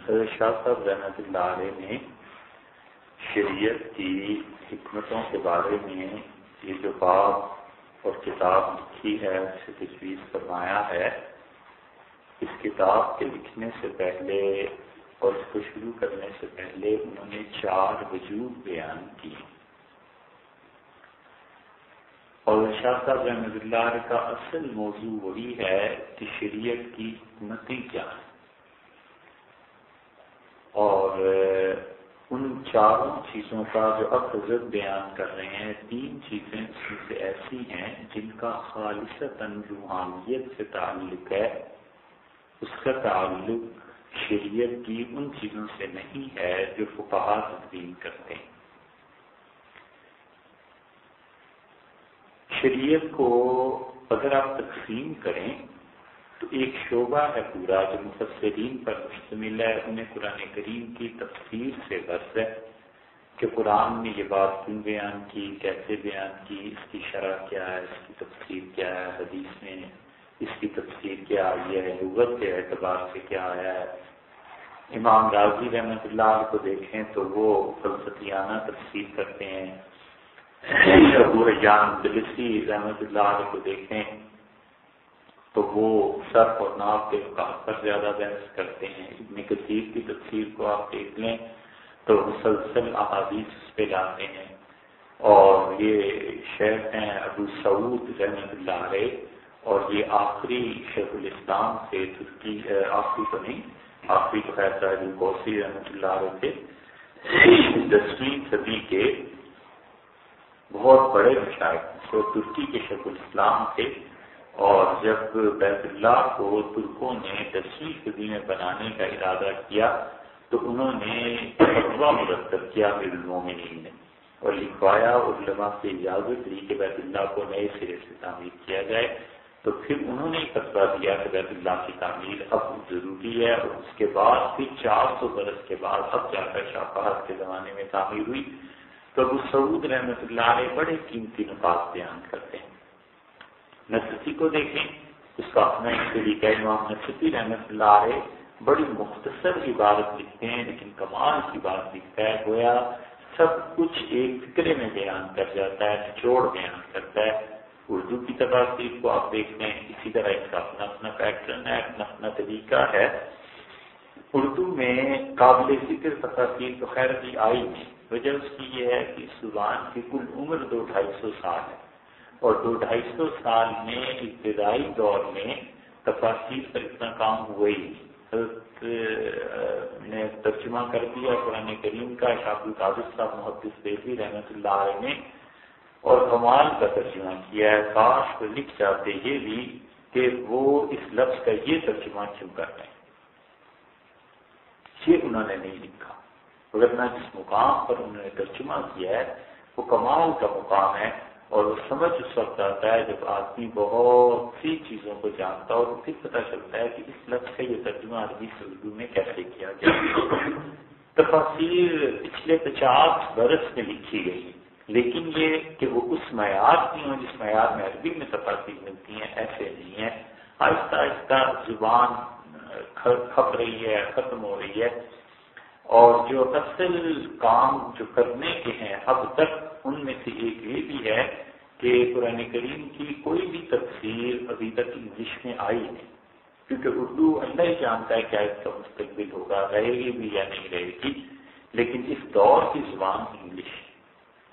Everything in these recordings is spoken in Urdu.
حضرت شاہ صاحب رحمۃ اللہ علیہ نے شریعت کی حکمتوں کے بارے میں یہ جو باب اور کتاب لکھی ہے اسے تجویز فرمایا ہے. اس کتاب کے لکھنے سے پہلے اور اس کو شروع کرنے سے پہلے انہوں نے 4 وجوہ بیان کی. اور شاہ صاحب رحمۃ اللہ علیہ کا اصل موضوع وہی ہے کہ شریعت کی حکمتیں کیا ہیں، اور ان 4 چیزوں کا جو اب حضرت بیان کر رہے ہیں 3 چیزیں اس میں سے ایسی ہیں جن کا خالصتاً روحانیت سے تعلق ہے. اس کا تعلق شریعت کی ان چیزوں سے نہیں ہے جو فقہاء تدوین کرتے ہیں. شریعت کو اگر آپ تقسیم کریں تو ایک شعبہ ہے پورا جو مفسرین پر مشتمل ہے. انہیں قرآن کریم کی تفسیر سے غرض ہے کہ قرآن نے یہ بات کیوں بیان کی، کیسے بیان کی، اس کی شرح کیا ہے، اس کی تفسیر کیا ہے، حدیث میں اس کی تفسیر کیا آئی ہے، لغت کے اعتبار سے کیا آیا ہے. امام راضی رحمۃ اللہ علیہ کو دیکھیں تو وہ فلسفیانہ تفسیر کرتے ہیں. ابو حیان اندلسی رحمۃ اللہ علیہ کو دیکھیں تو وہ صرف اور ناف کے اوقات پر زیادہ بحث کرتے ہیں. ابن کثیر کی تفسیر کو آپ دیکھ لیں تو مسلسل احادیث اس پہ لاتے ہیں. اور یہ شیخ ہیں ابو سعود رحمۃ اللہ علیہ، اور یہ آخری شیخ الاسلام سے ترکی، آخری تو نہیں، آخری تو خیر صاحب القوسی رحمۃ اللہ علیہ تھے، 10ویں صدی کے بہت بڑے مشائخ جو ترکی کے شیخ الاسلام تھے. اور جب بیت اللہ کو ترکوں نے 10ویں صدی میں بنانے کا ارادہ کیا تو انہوں نے فتویٰ مرتب کیا امیر المومنین نے اور لکھوایا، علماء سے اجازت لی کہ بیت اللہ کو نئے سرے سے تعمیر کیا جائے. تو پھر انہوں نے فتویٰ دیا کہ بیت اللہ کی تعمیر اب ضروری ہے، اور اس کے بعد پھر 400 برس کے بعد اب جا کر شاہ فہد کے زمانے میں تعمیر ہوئی. تو ابو سعود رحمۃ اللہ علیہ بڑے قیمتی نکات بیان کرتے ہیں. نصفی کو دیکھیں، اس کا اپنا ایک طریقہ ہے. امام نصفی رحمۃ اللہ علیہ بڑی مختصر عبارت لکھتے ہیں لیکن کمال کی بات لکھتا ہے، گویا سب کچھ ایک فکرے میں بیان کر جاتا ہے، نچوڑ بیان کرتا ہے. اردو کی تفاسیر کو آپ دیکھ لیں، اسی طرح اس کا اپنا اپنا پیٹرن ہے، اپنا اپنا طریقہ ہے. اردو میں قابل ذکر تفاسیر تو خیر بھی آئی نہیں. وجہ اس کی یہ ہے کہ اس زبان کی کل عمر 200-250 سال ہے، اور 200-250 سال میں ابتدائی دور میں تفاسیر پر اتنا کام ہوا ہی نہیں. حضرت نے ترجمہ کر دیا قرآن کریم کا شاہ القادر صاحب محدث دہلوی رحمۃ اللہ علیہ نے، اور کمال کا ترجمہ کیا ہے. کاش کو لکھ جاتے یہ بھی کہ وہ اس لفظ کا یہ ترجمہ کیوں کر رہے ہیں، یہ انہوں نے نہیں لکھا. ورنہ جس مقام پر انہوں نے ترجمہ کیا ہے وہ کمال کا مقام ہے. اور وہ سمجھ اس وقت آتا ہے جب آدمی بہت سی چیزوں کو جانتا ہے اور پھر پتہ چلتا ہے کہ اس لفظ کا یہ ترجمہ عربی سے اردو میں کیسے کیا گیا. تفاسیر پچھلے 50 برس میں لکھی گئی، لیکن یہ کہ وہ اس معیار کی ہوں جس معیار میں عربی میں تفاسیر ملتی ہیں، ایسے نہیں ہے. آہستہ آہستہ زبان کھپ رہی ہے، ختم ہو رہی ہے. اور جو اصل کام جو کرنے کے ہیں اب تک، ان میں سے ایک یہ بھی ہے کہ قرآن کریم کی کوئی بھی تفسیر ابھی تک انگلش میں آئی نہیں، کیونکہ اردو اللہ ہی جانتا ہے کیا اس کا مستقبل ہوگا، رہے گی بھی یا نہیں رہے گی. لیکن اس دور کی زبان انگلش،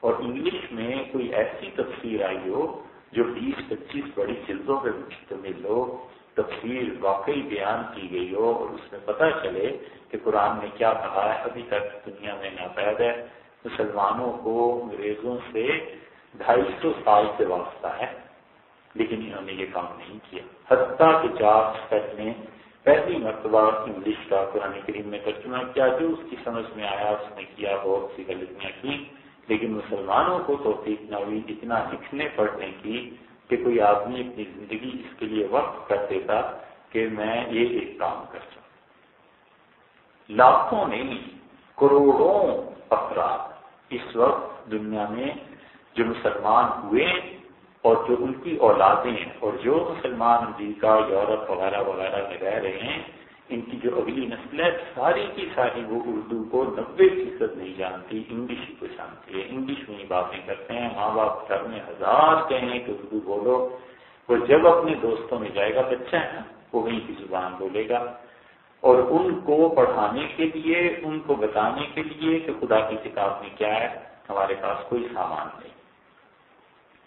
اور انگلش میں کوئی ایسی تفسیر آئی ہو جو 20-25 بڑی جلدوں پہ مشتمل ہو، تفسیر واقعی بیان کی گئی ہو، اور اس میں پتہ چلے کہ قرآن نے کیا کہا ہے. ابھی تک دنیا میں ناپید ہے. مسلمانوں کو انگریزوں سے 250 سال سے واسطہ ہے، لیکن انہوں نے یہ کام نہیں کیا. حتیٰ کہ جارج اسپیٹ نے پہلی مرتبہ انگلش کا قرآن کریم میں ترجمہ کیا، جو اس کی سمجھ میں آیا اس نے کیا، بہت سی غلطیاں کی، لیکن مسلمانوں کو توفیق نہ ہوئی اتنا لکھنے پڑھنے کی کہ کوئی آدمی اپنی زندگی اس کے لیے وقف کر دیتا کہ میں یہ ایک کام کر سکوں. لاکھوں نہیں، کروڑوں افراد اس وقت دنیا میں جو مسلمان ہوئے اور جو ان کی اولادیں ہیں اور جو مسلمان امریکہ یورپ وغیرہ وغیرہ میں رہ رہے ہیں، ان کی جو اگلی نسل ہے ساری کی ساری وہ اردو کو 90% نہیں جانتی، انگلش ہی کو جانتی ہے، انگلش میں ہی باتیں کرتے ہیں۔ ماں باپ گھر میں 1000 کہیں کہ اردو بولو، وہ جب اپنے دوستوں میں جائے گا، بچہ ہے نا، وہ وہیں کی زبان بولے گا۔ اور ان کو پڑھانے کے لیے، ان کو بتانے کے لیے کہ خدا کی کتاب میں کیا ہے، ہمارے پاس کوئی سامان نہیں۔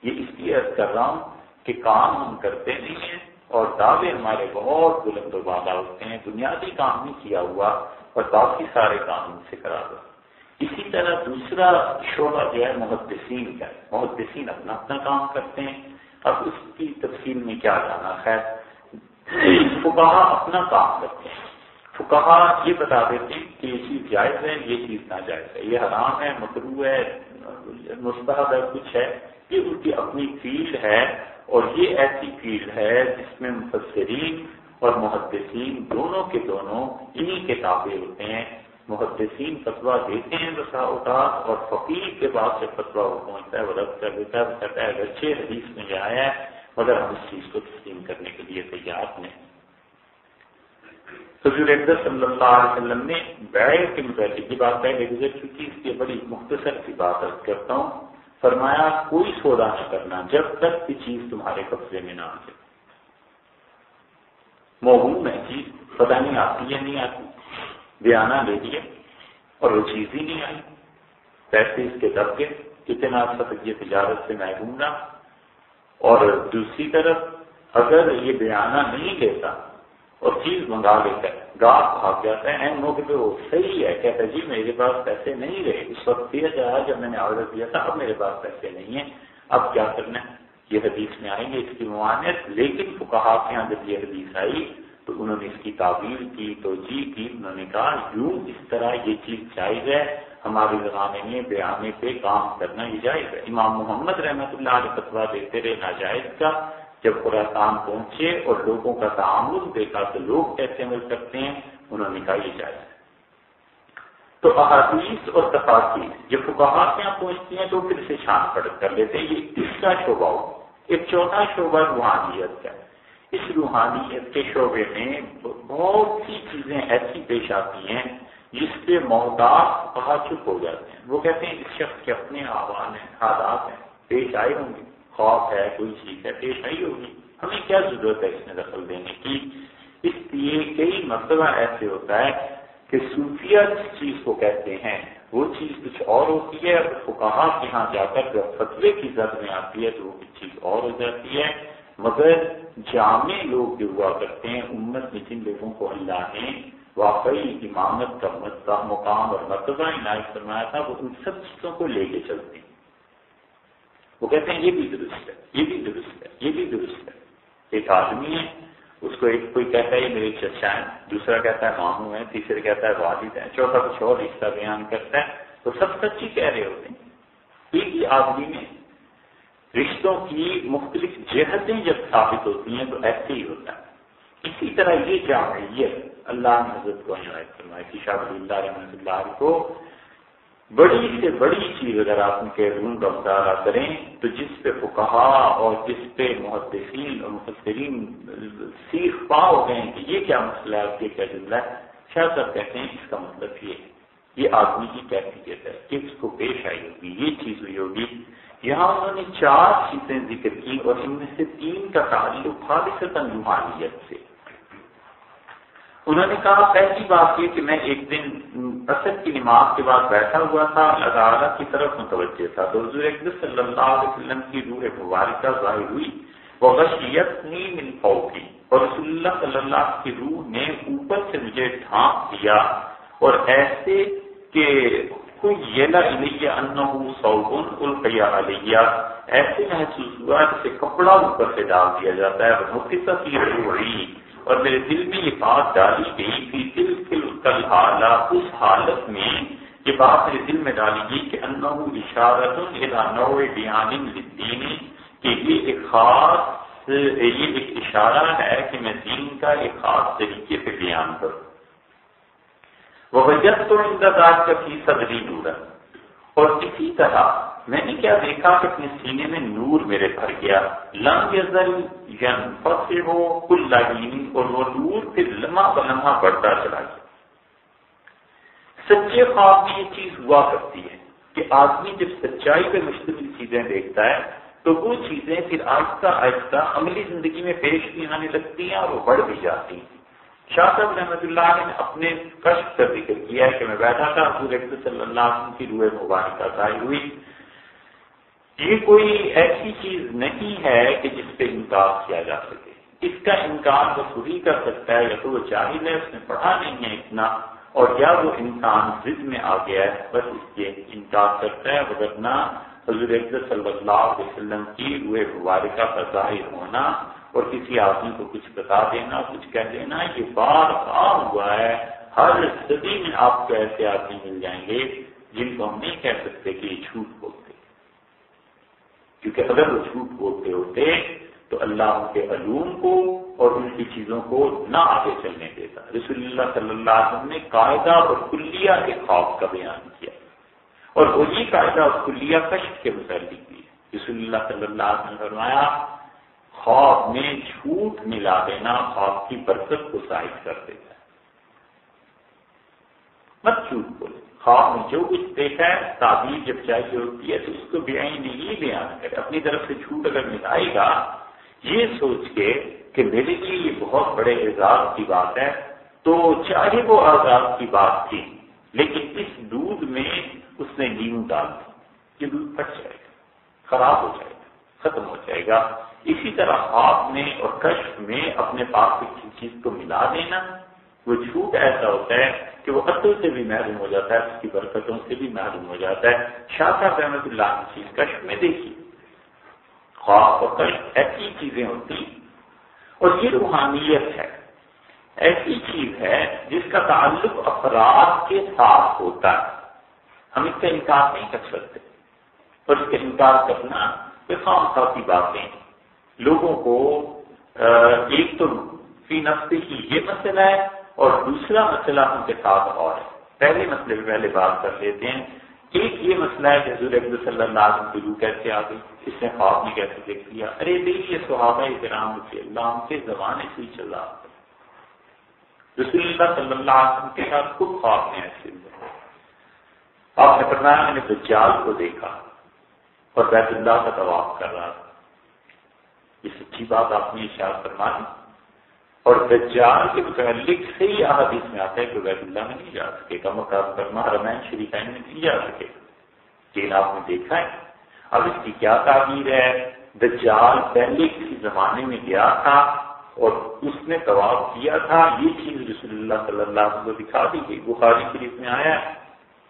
یہ اس لیے عرض کر رہا ہوں کہ کام ہم کرتے نہیں ہیں اور دعوے ہمارے بہت بلند و بالا ہوتے ہیں، بنیادی کام نہیں کیا ہوا اور باقی سارے کام ان سے کرا دو۔ اسی طرح دوسرا شعبہ جو ہے محدثین کا ہے، محدثین اپنا اپنا کام کرتے ہیں۔ اب اس کی تفصیل میں کیا جانا، خیر فقہا اپنا کام کرتے ہیں۔ فقہا یہ بتا دیتے ہیں کہ یہ چیز جائز ہے، یہ چیز ناجائز ہے، یہ حرام ہے، مکروہ ہے، مستحب ہے، کچھ ہے، یہ ان کی اپنی فیلڈ ہے۔ اور یہ ایسی فیلڈ ہے جس میں مفسرین اور محدثین دونوں کے دونوں انہی کے تابع ہوتے ہیں۔ محدثین فتویٰ دیتے ہیں بسا اوقات، اور فقیہ کے بعد سے فتویٰ وہ پہنچتا ہے، وہ رد کر دیتا ہے، وہ کہتا ہے اگرچہ حدیث میں یہ آیا ہے مگر ہم اس چیز کو تسلیم کرنے کے لیے تیار نہیں۔ حضور اقدس صلی اللہ علیہ وسلم نے بیع کے متعلق، یہ بات پہلے گزر چکی، اس کی بڑی مختصر سی بات عرض کرتا ہوں۔ فرمایا کوئی سودا نہ کرنا جب تک کہ چیز تمہارے قبضے میں نہ آ جائے۔ موہوم ہے چیز، پتہ نہیں آتی ہے نہیں آتی، بیانہ لے لیا اور وہ چیز ہی نہیں آئی، پیسے اس کے دب گئے، کتنا عرصہ تک یہ تجارت سے محروم رہا۔ اور دوسری طرف اگر یہ بیانہ نہیں لیتا اور چیز منگا لیتا ہے، گاہک بھاگ جاتا ہے، این موقع پہ وہ صحیح ہے، کہتا ہے جی میرے پاس پیسے نہیں رہے، اس وقت دیا جا جب میں نے آرڈر دیا تھا، اب میرے پاس پیسے نہیں ہیں، اب کیا کرنا ہے؟ یہ حدیث میں آئیں گے اس کی ممانعت۔ لیکن فقہا کے یہاں جب یہ حدیث آئی تو انہوں نے اس کی تعبیر کی، توجیہ کی، انہوں نے کہا یوں اس طرح یہ چیز جائز ہے، ہمارے زمانے میں بیانے پہ کام کرنا یہ جائز ہے۔ امام محمد رحمۃ اللہ علیہ فتویٰ دیتے رہے ناجائز کا، جب خراسان پہنچے اور لوگوں کا تعامل دیکھا تو لوگ کیسے عمل کرتے ہیں، انہوں نے کہا یہ جائز ہے۔ تو احادیث اور تفاسیر جب فقہا کے یہاں پہنچتی ہیں تو پھر سے چھان پھڑک کر لیتے ہیں، یہ اس کا شعبہ ہو۔ ایک چوتھا شعبہ روحانیت کا ہے۔ اس روحانیت کے شعبے میں بہت سی چیزیں ایسی پیش آتی ہیں جس پہ محتاط فقہا چپ ہو جاتے ہیں۔ وہ کہتے ہیں اس شخص کے اپنے احوال ہیں، حالات ہیں، پیش آئے ہوں گے، خوف ہے، کوئی چیز ہے، پیش آئی ہوگی، ہمیں کیا ضرورت ہے اس میں دخل دینے کی۔ اس لیے کئی مرتبہ ایسے ہوتا ہے کہ صوفیہ جس چیز کو کہتے ہیں وہ چیز کچھ اور ہوتی ہے، اور فقہا کے ہاں جا کر جب فتوے کی زد میں آتی ہے تو وہ کچھ چیز اور ہو جاتی ہے۔ مگر جامع لوگ جو ہوا کرتے ہیں، امت میں جن لوگوں کو اللہ نے واقعی امامت کا مقام اور مرتبہ عنایت فرمایا تھا، وہ ان سب چیزوں کو لے کے چلتے ہیں۔ وہ کہتے ہیں یہ بھی درست ہے، یہ بھی درست ہے، یہ بھی درست ہے۔ ایک آدمی ہے، اس کو ایک کوئی کہتا ہے یہ میرے چچا ہیں، دوسرا کہتا ہے ماموں ہیں، تیسرا کہتا ہے والد ہیں، چوتھا کچھ اور رشتہ بیان کرتا ہے، تو سب سچ ہی کہہ رہے ہوتے ہیں۔ ایک ہی آدمی میں رشتوں کی مختلف جہتیں جب ثابت ہوتی ہیں تو ایسے ہی ہوتا ہے۔ اسی طرح یہ جامعیت اللہ نے حضرت کو عنایت فرمائی تھی، شاہ ولی اللہ رحمۃ اللہ علیہ کو بڑی سے بڑی چیز اگر آپ ان کے علوم کا مطالعہ کریں تو جس پہ فقہا اور جس پہ محدثین اور مفسرین سیخ پا ہو گئے ہیں کہ یہ کیا مسئلہ ہے، یہ کیا جملہ ہے، شاہ صاحب کہتے ہیں اس کا مطلب یہ ہے، یہ آدمی کی کیفیت ہے کہ اس کو پیش آئی ہوگی، یہ چیز ہوئی ہوگی۔ یہاں انہوں نے 4 چیزیں ذکر کی اور ان میں سے 3 کا تعلق خالصتاً روحانیت سے۔ انہوں نے کہا پہلی بات یہ کہ میں ایک دن عصر کی نماز کے بعد بیٹھا ہوا تھا، اللہ تعالیٰ کی طرف متوجہ تھا، تو حضور اقدس صلی اللہ علیہ وسلم کی روح مبارکہ ظاہر ہوئی، وغشیتنی من فوقی، اور رسول اللہ صلی اللہ علیہ وسلم کی روح نے اوپر سے مجھے ڈھانپ دیا، اور ایسے کہ خیل الی انہ ثوب القی علی، ایسے محسوس ہوا جیسے کپڑا اوپر سے ڈال دیا جاتا ہے، ونفخ فی روحی، اور میرے دل میں یہ بات ڈالی گئی تھی، تلک الحالہ، اس حالت میں یہ بات میرے دل میں ڈالی گئی کہ انہ اشارۃ الی نوع بیان للدین، کہ یہ ایک اشارہ ہے کہ میں دین کا ایک خاص طریقے سے بیان کروں۔ ووجدت عند ذلك فی صدری نورا، اور اسی طرح میں نے کیا دیکھا کہ اپنے سینے میں نور میرے بھر گیا، لم یزل ینفصح کل حین، اور وہ نور پھر لمحہ بلمحہ بڑھتا چلا گیا۔ سچے خواب میں یہ چیز ہوا کرتی ہے کہ آدمی جب سچائی پہ مشتمل چیزیں دیکھتا ہے تو وہ چیزیں پھر آہستہ آہستہ عملی زندگی میں پیش بھی آنے لگتی ہیں اور وہ بڑھ بھی جاتی ہیں۔ شاہ صاحب رحمۃ اللہ نے اپنے کشف کا ذکر کیا ہے کہ میں بیٹھا تھا، حضور اکرم صلی اللہ علیہ وسلم کی روح مبارکہ ظاہر ہوئی۔ یہ کوئی ایسی چیز نہیں ہے کہ جس پہ انکار کیا جا سکے، اس کا انکار بس وہی کر سکتا ہے یا تو وہ جاہل ہے، اس نے پڑھا نہیں ہے اتنا، اور یا وہ انسان ضد میں آ گیا ہے، بس اس کے انکار کرتا ہے۔ وگرنہ حضور اکرم صلی اللہ علیہ وسلم کی روح مبارکہ کا ظاہر ہونا اور کسی آدمی کو کچھ بتا دینا، کچھ کہہ دینا، یہ بار بار ہوا ہے۔ ہر صدی میں آپ کو ایسے آدمی مل جائیں گے جن کو ہم نہیں کہہ سکتے کہ یہ جھوٹ بولتے، کیونکہ اگر وہ جھوٹ بولتے ہوتے تو اللہ ان کے علوم کو اور ان کی چیزوں کو نہ آگے چلنے دیتا۔ رسول اللہ صلی اللہ علیہ وسلم نے قاعدہ اور کلیہ کے خواب کا بیان کیا، اور وہی قاعدہ اور کلیہ کشف کے متعلق بھی ہے۔ رسول اللہ صلی اللہ علیہ وسلم نے فرمایا خواب میں جھوٹ ملا دینا خواب کی برکت کو ظاہر کر دیتا ہے۔ مت جھوٹ بولے، خواب میں جو کچھ دیکھا ہے، تعبیر جب چاہیے ہوتی ہے تو اس کو بعین ہی بیان کرے۔ اپنی طرف سے جھوٹ اگر ملائے گا یہ سوچ کے کہ میرے لیے یہ بہت بڑے اعزاز کی بات ہے، تو چاہے وہ اعزاز کی بات تھی لیکن اس دودھ میں اس نے نیمبو ڈال دی، یہ دودھ پھٹ جائے گا، خراب ہو جائے گا، ختم ہو جائے گا۔ اسی طرح خواب میں اور کشف میں اپنے پاس کسی چیز کو ملا دینا، وہ جھوٹ ایسا ہوتا ہے کہ وہ عطر سے بھی محروم ہو جاتا ہے، اس کی برکتوں سے بھی محروم ہو جاتا ہے۔ شاہ صاحب رحمۃ اللہ کی چیز کشف میں دیکھیے، خواب اور کشف ایسی چیزیں ہوتی اور یہ روحانیت ہے، ایسی چیز ہے جس کا تعلق افراد کے ساتھ ہوتا ہے، ہم اس کا انکار نہیں کر سکتے، اور اس کا انکار کرنا یہ خام خواہ کی باتیں لوگوں کو ایک تو فی نفس ہی یہ مسئلہ ہے اور دوسرا مسئلہ ان کے ساتھ اور ہے۔ پہلے مسئلے پہ پہلے بات کر لیتے ہیں۔ ایک یہ مسئلہ ہے کہ حضور اکرم صلی اللہ علیہ وسلم کی روح کیسے آ گئی، اس نے خواب میں کیسے دیکھ لیا۔ ارے دیکھیے صحابہ کرام رضی اللہ عنہم کے زمانے سے ہی چل رہا تھا، رسول اللہ صلی اللہ علیہ وسلم کے ساتھ خود خواب میں ایسے ہوئے۔ آپ نے فرمایا میں نے دجال کو دیکھا اور بیت اللہ کا طواف کر رہا تھا۔ یہ سچی بات آپ نے ارشاد فرمائی، اور دجال کے متعلق سے ہی احادیث میں آتا ہے کہ بیت اللہ میں نہیں جا سکے گا، مکرمہ حرمین شریفین میں نہیں جا سکے گا، لیکن آپ نے دیکھا ہے۔ اب اس کی کیا تعبیر ہے؟ دجال پہلے کسی زمانے میں گیا تھا اور اس نے طواف کیا تھا، یہ چیز رسول اللہ صلی اللہ علیہ وسلم کو دکھا دی گئی، بخاری شریف میں آیا ہے۔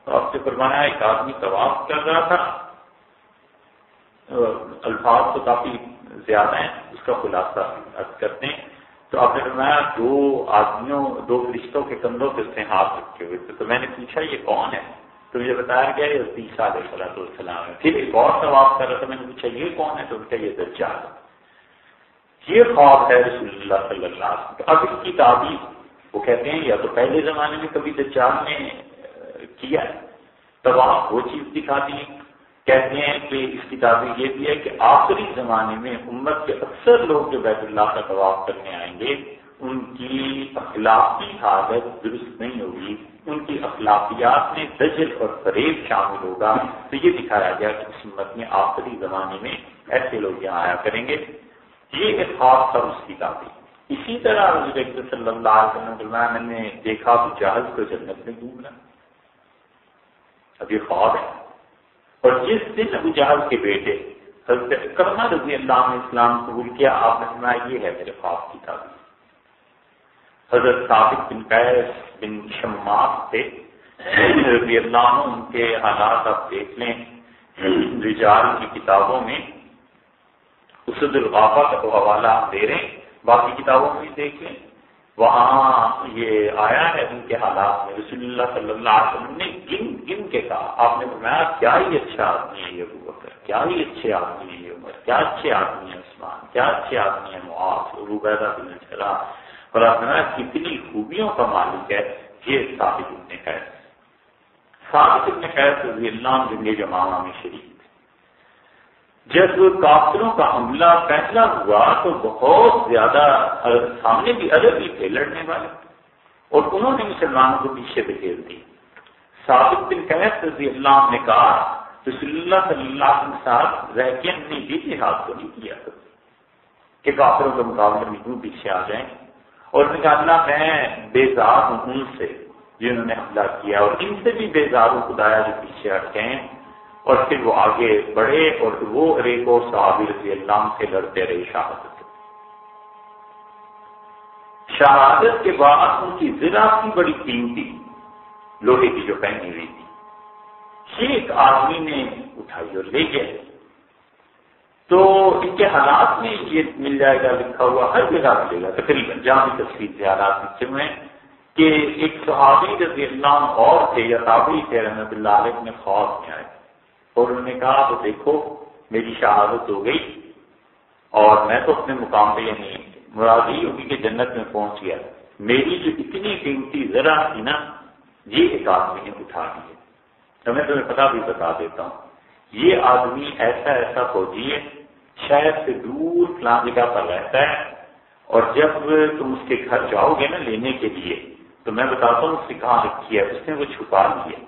تو آپ سے فرمایا ایک آدمی طواف کر رہا تھا، الفاظ تو کافی زیادہ ہیں، اس کا خلاصہ عرض کرتے ہیں۔ تو آپ نے فرمایا دو فرشتوں کے کندھوں پہ اس نے ہاتھ رکھے ہوئے تھے، تو میں نے پوچھا یہ کون ہے؟ تو مجھے بتایا گیا یہ عیسیٰ علیہ السلام ہے۔ پھر ایک اور طواف کر رہا تھا، میں نے پوچھا یہ کون ہے؟ تو بتا یہ دجال ہے۔ یہ خواب ہے رسول اللہ صلی اللہ علیہ وسلم۔ اب اس کی تعبیر وہ کہتے ہیں یا تو پہلے زمانے میں کبھی دجال نے کیا ہے طواف، وہ چیز دکھا دی، کہتے ہیں کہ اس کی تعبیر یہ بھی ہے کہ آخری زمانے میں امت کے اکثر لوگ جو بیت اللہ کا طواف کرنے آئیں گے ان کی اخلاقی حالت درست نہیں ہوگی، ان کی اخلاقیات میں دجل اور فریب شامل ہوگا۔ تو یہ دکھایا گیا کہ اس امت میں آخری زمانے میں ایسے لوگ یہاں آیا کریں گے۔ یہ ایک خواب تھا اس کی تعبیر۔ اسی طرح حضرت صلی اللہ علیہ وسلم میں نے دیکھا تو جہاز کو جنت میں ڈوبنا، اب یہ خواب ہے۔ اور جس دن ابو جہل کے بیٹے حضرت اکرمہ رضی اللہ عنہ اسلام قبول کیا، آپ نے فرمایا یہ ہے میرے خواب کی تعبیر۔ حضرت ثابت بن قیس بن شماس تھے رضی اللہ عنہ، ان کے حالات آپ دیکھ لیں رجال کی کتابوں میں، اسد الغافہ کا تو حوالہ آپ دے رہے ہیں، باقی کتابوں میں بھی دیکھ لیں، وہاں یہ آیا ہے ان کے حالات میں۔ رسول اللہ صلی اللہ علیہ وسلم نے گن کے کہا، آپ نے فرمایا کیا ہی اچھا آدمی ہے یہ ابو بکر، کیا ہی اچھے آدمی ہے یہ عمر، کیا اچھے آدمی ہے عثمان، کیا اچھے آدمی ہے معاذ، ابو عبیدہ بن الجراح، اور آپ نے فرمایا کتنی خوبیوں کا مالک ہے یہ ثابت بن قیس۔ ثابت بن قیس رضی اللہ عنہ جنگ یمامہ میں شریک تھے، جب کافروں کا حملہ پہلا ہوا تو بہت زیادہ سامنے بھی عرب ہی تھے لڑنے والے، اور انہوں نے مسلمانوں کو پیچھے دھکیل دی۔ ثابت بن قیس رضی اللہ عنہ نے کہا رسول اللہ صلی اللہ علیہ وسلم کے ساتھ رہ کے ہم نے یہ جہاد کو نہیں کیا کہ کافروں کے مقابلے میں کیوں پیچھے آ جائیں، اور نے کہا اللہ میں بیزار ہوں ان سے جنہوں نے حملہ کیا، اور ان سے بھی بیزار ہوں خدایا جو پیچھے ہٹ گئے ہیں۔ اور پھر وہ آگے بڑھے اور وہ ایک اور صحابی رضی اللہ عنہ سے لڑتے رہے شہادت کے بعد ان کی زرہ کی بڑی قیمتی لوہے کی جو پہنی ہوئی تھی، یہ ایک آدمی نے اٹھائی اور لے گیا۔ تو ان کے حالات میں یہ مل جائے گا، لکھا ہوا ہر جگہ ملے گا تقریباً، جہاں بھی تفصیل سے حالات لکھے ہوئے ہیں کہ ایک صحابی رضی اللہ عنہ اور تھے یا تابعی تھے رحمۃ اللہ علیہ اپنے خواب میں آئے اور انہوں نے کہا تو دیکھو میری شہادت ہو گئی اور میں تو اپنے مقام پہ یعنی مراد یہ ہوگی کہ جنت میں پہنچ گیا، میری جو اتنی قیمتی ذرا تھی نا یہ ایک آدمی نے اٹھا لی ہے۔ تو میں تمہیں پتہ بھی بتا دیتا ہوں، یہ آدمی ایسا فوجی ہے، شہر سے دور فلاں جگہ پر رہتا ہے، اور جب تم اس کے گھر جاؤ گے نا لینے کے لیے تو میں بتاتا ہوں اس سے کہاں رکھی ہے، اس نے وہ چھپا لی ہے،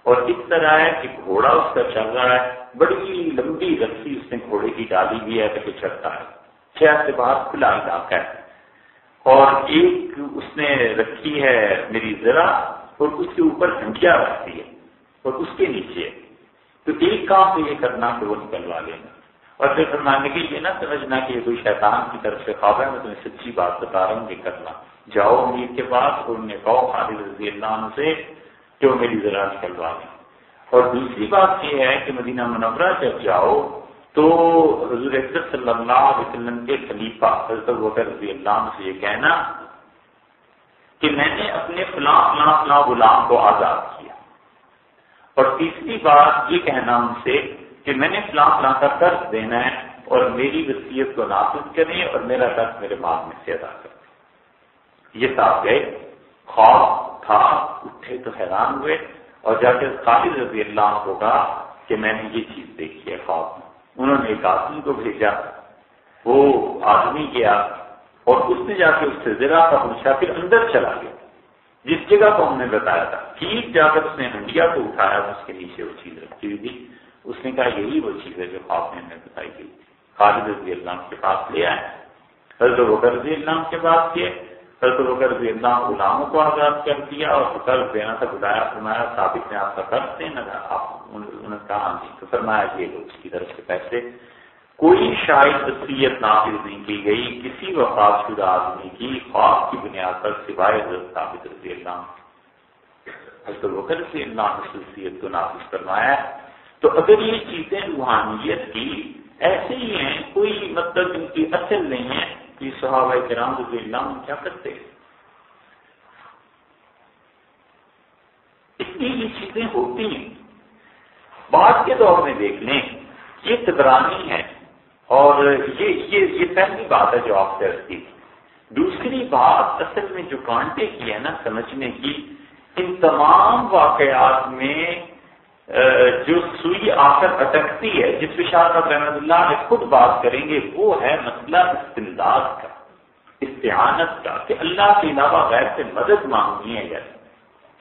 اور اس طرح ہے کہ گھوڑا اس کا چل رہا ہے، بڑی لمبی رسی اس نے گھوڑے کی ڈالی ہوئی ہے کہ چلتا ہے، شہر سے باہر کھلا علاقہ ہے، اور ایک اس نے رکھی ہے میری ذرا اور اس کے اوپر ہنڈیا رکھتی ہے اور اس کے نیچے ہے، تو ایک کام تو یہ کرنا کہ وہ نکلوا لینا، اور پھر فرمانے کی یہ نہ سمجھنا کہ یہ کوئی شیطان کی طرف سے خواب ہے، میں تمہیں سچی بات بتا رہا ہوں یہ کرنا، جاؤ امیر کے پاس اور انہیں کہو خالد رضی اللہ عنہ سے کہ وہ میری ذرا نکلوا لیں۔ اور دوسری بات یہ ہے کہ مدینہ منورہ جب جاؤ تو حضور اکرم صلی اللہ علیہ وسلم کے خلیفہ حضرت ابوبکر رضی اللہ عنہ سے یہ کہنا کہ میں نے اپنے فلاں فلاں فلاں غلام کو آزاد کیا، اور تیسری بات یہ کہنا ان سے کہ میں نے فلاں فلاں کا قرض دینا ہے اور میری وصیت کو نافذ کریں اور میرا قرض میرے مال میں سے ادا کریں۔ یہ صاحب گئے، خواب تھا، اٹھے تو حیران ہوئے اور جا کے خالد رضی اللہ عنہ کو کہا کہ میں نے یہ چیز دیکھی ہے خواب میں۔ انہوں نے ایک آدمی کو بھیجا، وہ آدمی گیا اور اس نے جا کے اس سے ذرا کا پوچھا، پھر اندر چلا گیا جس جگہ کو ہم نے بتایا تھا، ٹھیک جا کر اس نے ہنڈیا کو اٹھایا، اس کے نیچے وہ چیز رکھی ہوئی تھی، اس نے کہا یہی وہ چیز ہے جو خواب میں ہمیں بتائی گئی تھی۔ خالد رضی اللہ عنہ کے پاس لے آئے، حضرت ابوبکر رضی اللہ عنہ کے پاس کیے، حضرت ابوبکر رضی اللہ عنہ غلاموں کو آزاد کر دیا اور قرض دینا تھا، بتایا، فرمایا ثابت نے آپ کا قرض دینا تھا، انہوں نے کہا جی، تو فرمایا یہ لو اس کی طرف سے پیسے۔ کوئی شاید وصیت نافذ نہیں کی گئی کسی وفات شدہ آدمی کی خواب کی بنیاد پر سوائے حضرت ثابت رضی اللہ عنہ۔ حضرت ابوبکر رضی اللہ عنہ نے وصیت کو نافذ فرمایا۔ تو اگر یہ چیزیں روحانیت کی ایسے ہی ہیں، کوئی مطلب ان کی اصل نہیں ہے، یہ صحابہ کرام رضی اللہ عنہ کیا کرتے ہیں، اس لیے یہ چیزیں ہوتی ہیں۔ بعد کے دور میں دیکھ لیں یہ تبرانی ہے، اور یہ پہلی بات ہے جو آپ سے رکھی۔ دوسری بات اصل میں جو کانٹے کی ہے نا سمجھنے کی، ان تمام واقعات میں جو سوئی آ کر اٹکتی ہے، جس پہ شاہ صاحب رحمۃ اللہ علیہ خود بات کریں گے، وہ ہے مسئلہ استمداد کا، استعانت کا، کہ اللہ کے علاوہ غیر سے مدد مانگنی ہے۔ یعنی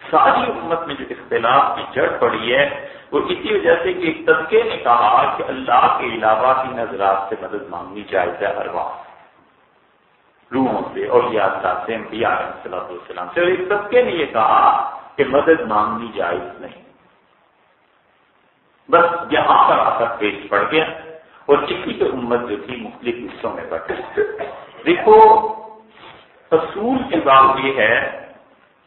ساری امت میں جو اختلاف کی جڑ پڑی ہے وہ اسی وجہ سے کہ ایک طبقے نے کہا کہ اللہ کے علاوہ کی نظرات سے مدد مانگنی جائز ہے، ارواح روحوں سے اور یادداشت سے، انبیاء علیہ السلام سے، اور ایک طبقے نے یہ کہا کہ مدد مانگنی جائز نہیں۔ بس یہاں پر آ کر پیش پڑ گیا اور اسی پہ امت جو تھی مختلف حصوں میں بٹ گئی۔ دیکھو اصول کی بات یہ ہے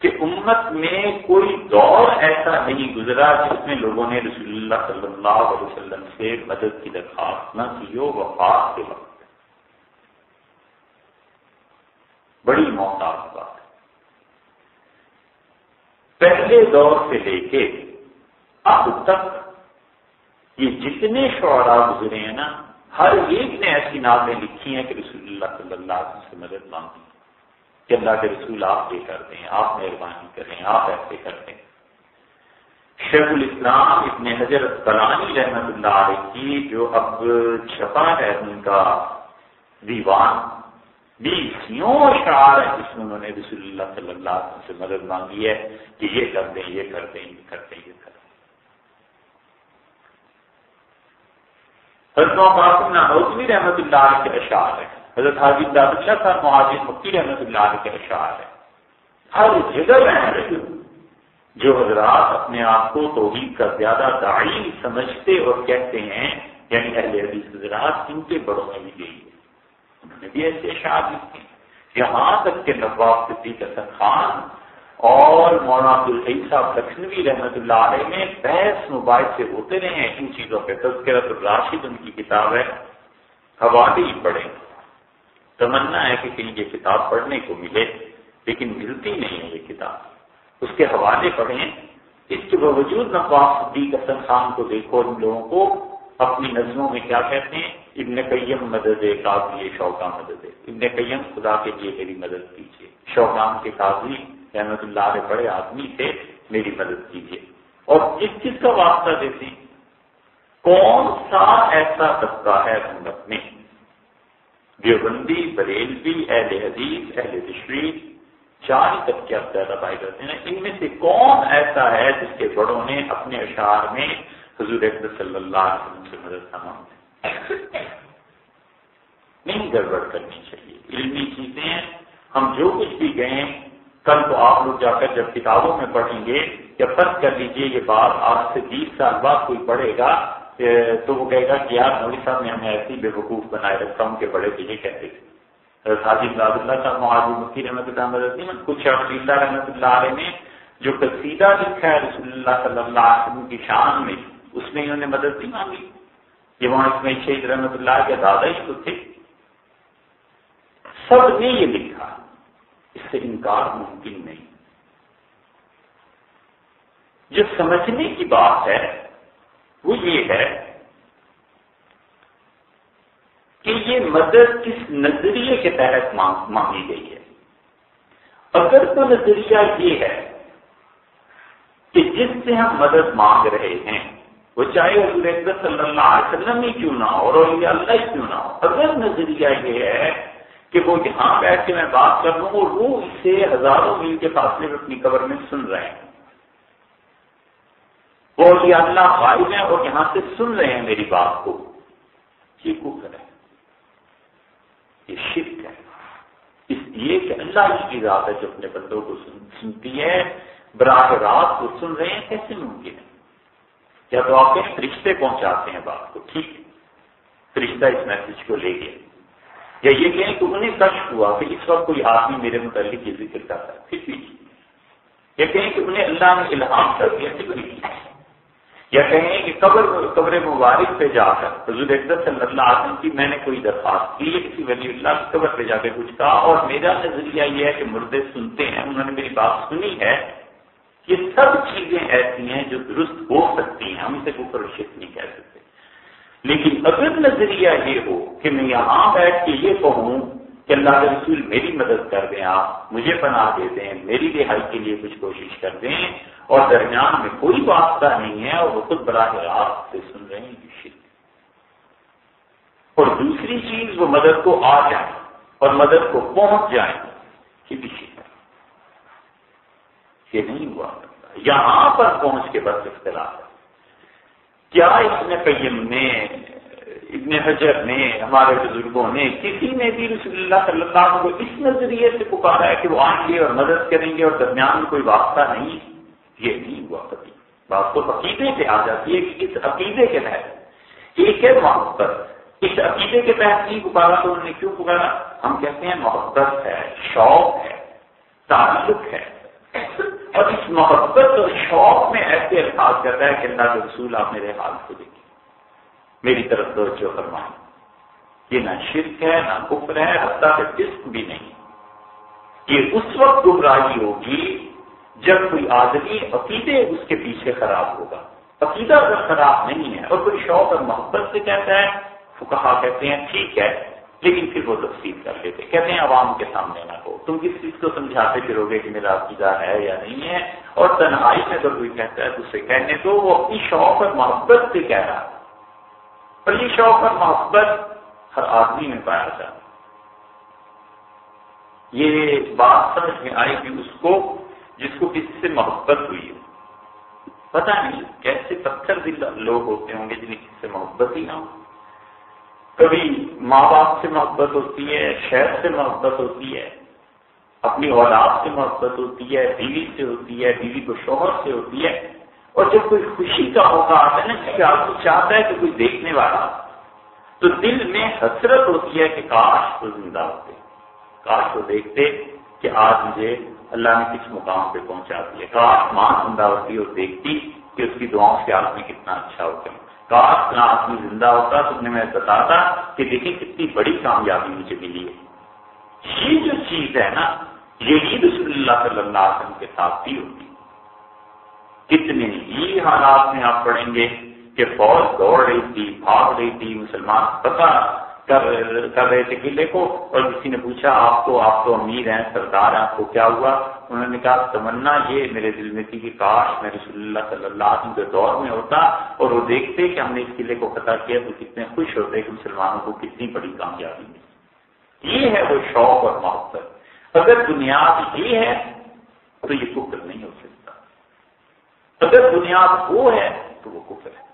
کہ امت میں کوئی دور ایسا نہیں گزرا جس میں لوگوں نے رسول اللہ صلی اللہ علیہ وسلم سے مدد کی درخواست نہ کی ہو وفات کے وقت۔ بڑی محتاط بات ہے۔ پہلے دور سے لے کے اب تک یہ جتنے شعراء گزرے ہیں نا، ہر ایک نے ایسی نعتیں لکھی ہیں کہ رسول اللہ صلی اللہ علیہ وسلم سے مدد مانگی کہ اللہ کے رسول آپ یہ کر دیں، آپ مہربانی کریں، آپ ایسے کر دیں۔ شیخ الاسلام ابن حجر عسقلانی رحمۃ اللہ علیہ کی جو اب چھپا ہے ان کا دیوان، 20 اشعار ہیں جس میں انہوں نے رسول اللہ صلی اللہ علیہ وسلم سے مدد مانگی ہے کہ یہ کر دیں، یہ کر دیں، یہ کر دیں، یہ کر دیں۔ حضرت قاسم نانوتوی رحمۃ اللہ علیہ کے اشعار ہیں، حضرت حاجی داد شاہ صاحب مہاجر مکی رحمۃ اللہ علیہ کے اشعار ہیں۔ ہر جگہ ہیں جو حضرات اپنے آپ کو توحید کا زیادہ داعی سمجھتے اور کہتے ہیں، یعنی اہل حدیث حضرات، ان کے بڑوں میں بھی یہی ہے، انہوں نے بھی ایسے اشعار لکھے، یہاں تک کہ نواب صدیق حسن خان اور مولانا عبدالحی صاحب لکھنوی رحمۃ اللہ علیہ میں بحث مباحثے ہوتے رہے ہیں ان چیزوں پہ۔ تذکرۃ الراشد ان کی کتاب ہے، حوالے ہی پڑھیں، تمنا ہے کہ کہیں یہ کتاب پڑھنے کو ملے لیکن ملتی نہیں ہے یہ کتاب، اس کے حوالے پڑھیں۔ اس کے باوجود نواب صدیق حسن خان کو دیکھو، ان لوگوں کو اپنی نظموں میں کیا کہتے ہیں، ابن قیم مدد قاضی شوقاں مدد، ابن قیم خدا کے لیے میری مدد کیجیے، شوقاں کے قاضی رحمۃ اللہ علیہ بڑے آدمی تھے، میری مدد کیجیے۔ اور کس کا واسطہ دیتے ہیں؟ کون سا ایسا طبقہ ہے امت میں، دیوبندی، بریلوی، اہل حدیث، اہل تشریح، 4 ہی طبقے اب زیادہ پائے جاتے ہیں، ان میں سے کون ایسا ہے جس کے بڑوں نے اپنے اشعار میں حضور اکرم صلی اللہ علیہ وسلم سے مدد نہ مانگی؟ نہیں گڑبڑ کرنی چاہیے، علمی چیزیں ہیں، ہم جو کچھ بھی گئے کل تو آپ لوگ جا کر جب کتابوں میں پڑھیں گے، یا فرض کر لیجئے یہ بات آج سے 20 سال بعد کوئی پڑھے گا تو وہ کہے گا کہ یار مولوی صاحب نے ہمیں ایسی بے وقوف بنائے رکھا، ان کے بڑے تو یہ کہتے تھے۔ حاجی عبد اللہ صاحب مہاجر مکی رحمۃ اللہ علیہ، کچھ عبداللہ رحمۃ اللہ علیہ نے جو قصیدہ لکھا ہے رسول اللہ صلی اللہ علیہ وسلم کی شان میں، اس میں انہوں نے مدد نہیں مانگی۔ یہ وہاں اسماعیل شہید رحمۃ اللہ کے دادا ہی تو تھے، سب نے یہ لکھا، اس سے انکار ممکن نہیں۔ جو سمجھنے کی بات ہے وہ یہ ہے کہ یہ مدد کس نظریے کے تحت مانگی گئی ہے۔ اگر تو نظریہ یہ ہے کہ جس سے ہم مدد مانگ رہے ہیں وہ چاہے حضور اکرم صلی اللہ علیہ وسلم ہی کیوں نہ ہو اور اولیاء اللہ ہی کیوں نہ ہو، اگر نظریہ یہ ہے کہ وہ یہاں بیٹھ کے میں بات کر رہا ہوں اور وہ اسے ہزاروں میل کے فاصلے میں اپنی قبر میں سن رہے ہیں، وہ اولیاء اللہ غائب ہیں اور یہاں سے سن رہے ہیں میری بات کو، یہ کفر ہے، یہ شرک ہے، اس لیے کہ اللہ کی ذات ہے جو اپنے بندوں کو سنتی ہے، براہ راست وہ سن رہے ہیں، کیسے ممکن ہے؟ یا تو آپ کے فرشتے پہنچاتے ہیں بات کو، ٹھیک فرشتہ اس میسج کو لے گئے، یا یہ کہیں کہ انہیں کشف ہوا کہ اس وقت کوئی آدمی میرے متعلق یہ ذکر کرتا ہے، پھر بھی، یا کہیں کہ انہیں اللہ نے الہام کر دیا، پھر بھی، یا کہیں کہ قبر مبارک پہ جا کر حضور اکرم صلی اللہ علیہ وسلم کی میں نے کوئی درخواست کی ہے، کسی ولی اللہ کی قبر پہ جا کے کچھ کہا اور میرا نظریہ یہ ہے کہ مردے سنتے ہیں، انہوں نے میری بات سنی ہے، یہ سب چیزیں ایسی ہیں جو درست ہو سکتی ہیں، ہم اسے کفر و شرک نہیں کہہ سکتے۔ لیکن اگر نظریہ یہ ہو کہ میں یہاں بیٹھ کے یہ کہوں کہ اللہ کے رسول میری مدد کر دیں، آپ مجھے پناہ دے دیں، میری رہائی کے لیے کچھ کوشش کر دیں، اور درمیان میں کوئی واسطہ نہیں ہے اور وہ خود براہ راست سے سن رہے ہیں، یہ شرک۔ اور دوسری چیز وہ مدد کو آ جائیں اور مدد کو پہنچ جائیں، یہ بھی شرک ہے، یہ نہیں ہوا کرتا۔ یہاں پر پہنچ کے بس اختلاف ہے، کیا ابن قیم نے، ابن حجر نے، ہمارے بزرگوں نے، کسی نے بھی رسول اللہ صلی اللہ علیہ وسلم کو اس نظریے سے پکارا ہے کہ وہ آئیں گے اور مدد کریں گے اور درمیان میں کوئی واسطہ نہیں؟ یہ نہیں ہوا کبھی۔ بات تو عقیدے پہ آ جاتی ہے کہ اس عقیدے کے تحت ایک ہے محبت، اس عقیدے کے تحت نہیں پکارا تو انہوں نے کیوں پکارا؟ ہم کہتے ہیں محبت ہے، شوق ہے، تعلق ہے، اور اس محبت اور شوق میں ایسے الفاظ کرتا ہے کہ اللہ کے رسول آپ میرے حال کو دیکھیں، میری طرف توجہ فرمائیں۔ یہ نہ شرک ہے، نہ کفر ہے، حتیٰ کہ فسق بھی نہیں۔ یہ اس وقت گمراہی ہوگی جب کوئی آدمی عقیدے اس کے پیچھے خراب ہوگا، عقیدہ اگر خراب نہیں ہے اور کوئی شوق اور محبت سے کہتا ہے، فقہا کہتے ہیں ٹھیک ہے، لیکن پھر وہ تفصیل کر لیتے، کہتے ہیں عوام کے سامنے نہ ہو، تم کس چیز کو سمجھاتے پھرو گے کہ میرا عقیدہ ہے یا نہیں ہے، اور تنہائی میں اگر کوئی کہتا ہے تو اسے کہنے تو وہ اپنی شوق اور محبت سے کہہ رہا ہے، اور یہ شوق اور محبت ہر آدمی میں پایا جاتا ہے۔ یہ بات سمجھ میں آئے گی اس کو جس کو کسی سے محبت ہوئی ہے۔ پتہ نہیں کیسے پتھر دل لوگ ہوتے ہوں گے جنہیں کسی سے محبت ہی نہ ہو۔ کبھی ماں باپ سے محبت ہوتی ہے، شہر سے محبت ہوتی ہے، اپنی اولاد سے محبت ہوتی ہے، بیوی سے ہوتی ہے، بیوی کو شوہر سے ہوتی ہے، اور جب کوئی خوشی کا موقع آتا ہے نا کہ آدمی چاہتا ہے کہ کوئی دیکھنے والا، تو دل میں حسرت ہوتی ہے کہ کاش وہ زندہ ہوتے، کاش وہ دیکھتے کہ آج مجھے اللہ نے کس مقام پہ پہنچا دیا، کاش ماں زندہ ہوتی اور دیکھتی کہ اس کی دعاؤں سے آدمی کتنا اچھا ہوتا ہے، کاش نہ آدمی زندہ ہوتا تو انہیں میں بتاتا کہ دیکھیں کتنی بڑی کامیابی مجھے ملی ہے۔ یہ جو چیز ہے نا، یہی رسول اللہ صلی اللہ علیہ وسلم کے ساتھ بھی ہوتی۔ کتنے ہی حالات میں آپ پڑھیں گے کہ فوج دوڑ رہی تھی، بھاگ رہی تھی، مسلمان پتہ کر رہے تھے قلعے کو، اور کسی نے پوچھا آپ تو امیر ہیں، سردار ہیں، آپ کو کیا ہوا؟ انہوں نے کہا تمنا یہ میرے دل میں تھی کہ کاش میں رسول اللہ صلی اللہ علیہ وسلم کے دور میں ہوتا اور وہ دیکھتے کہ ہم نے اس قلعے کو فتح کیا تو کتنے خوش ہوتے کہ مسلمانوں کو کتنی بڑی کامیابی ملی۔ یہ ہے وہ شوق اور محبت۔ اگر بنیاد یہ ہے تو یہ کفر نہیں ہو سکتا، اگر بنیاد وہ ہے تو وہ کفر ہے۔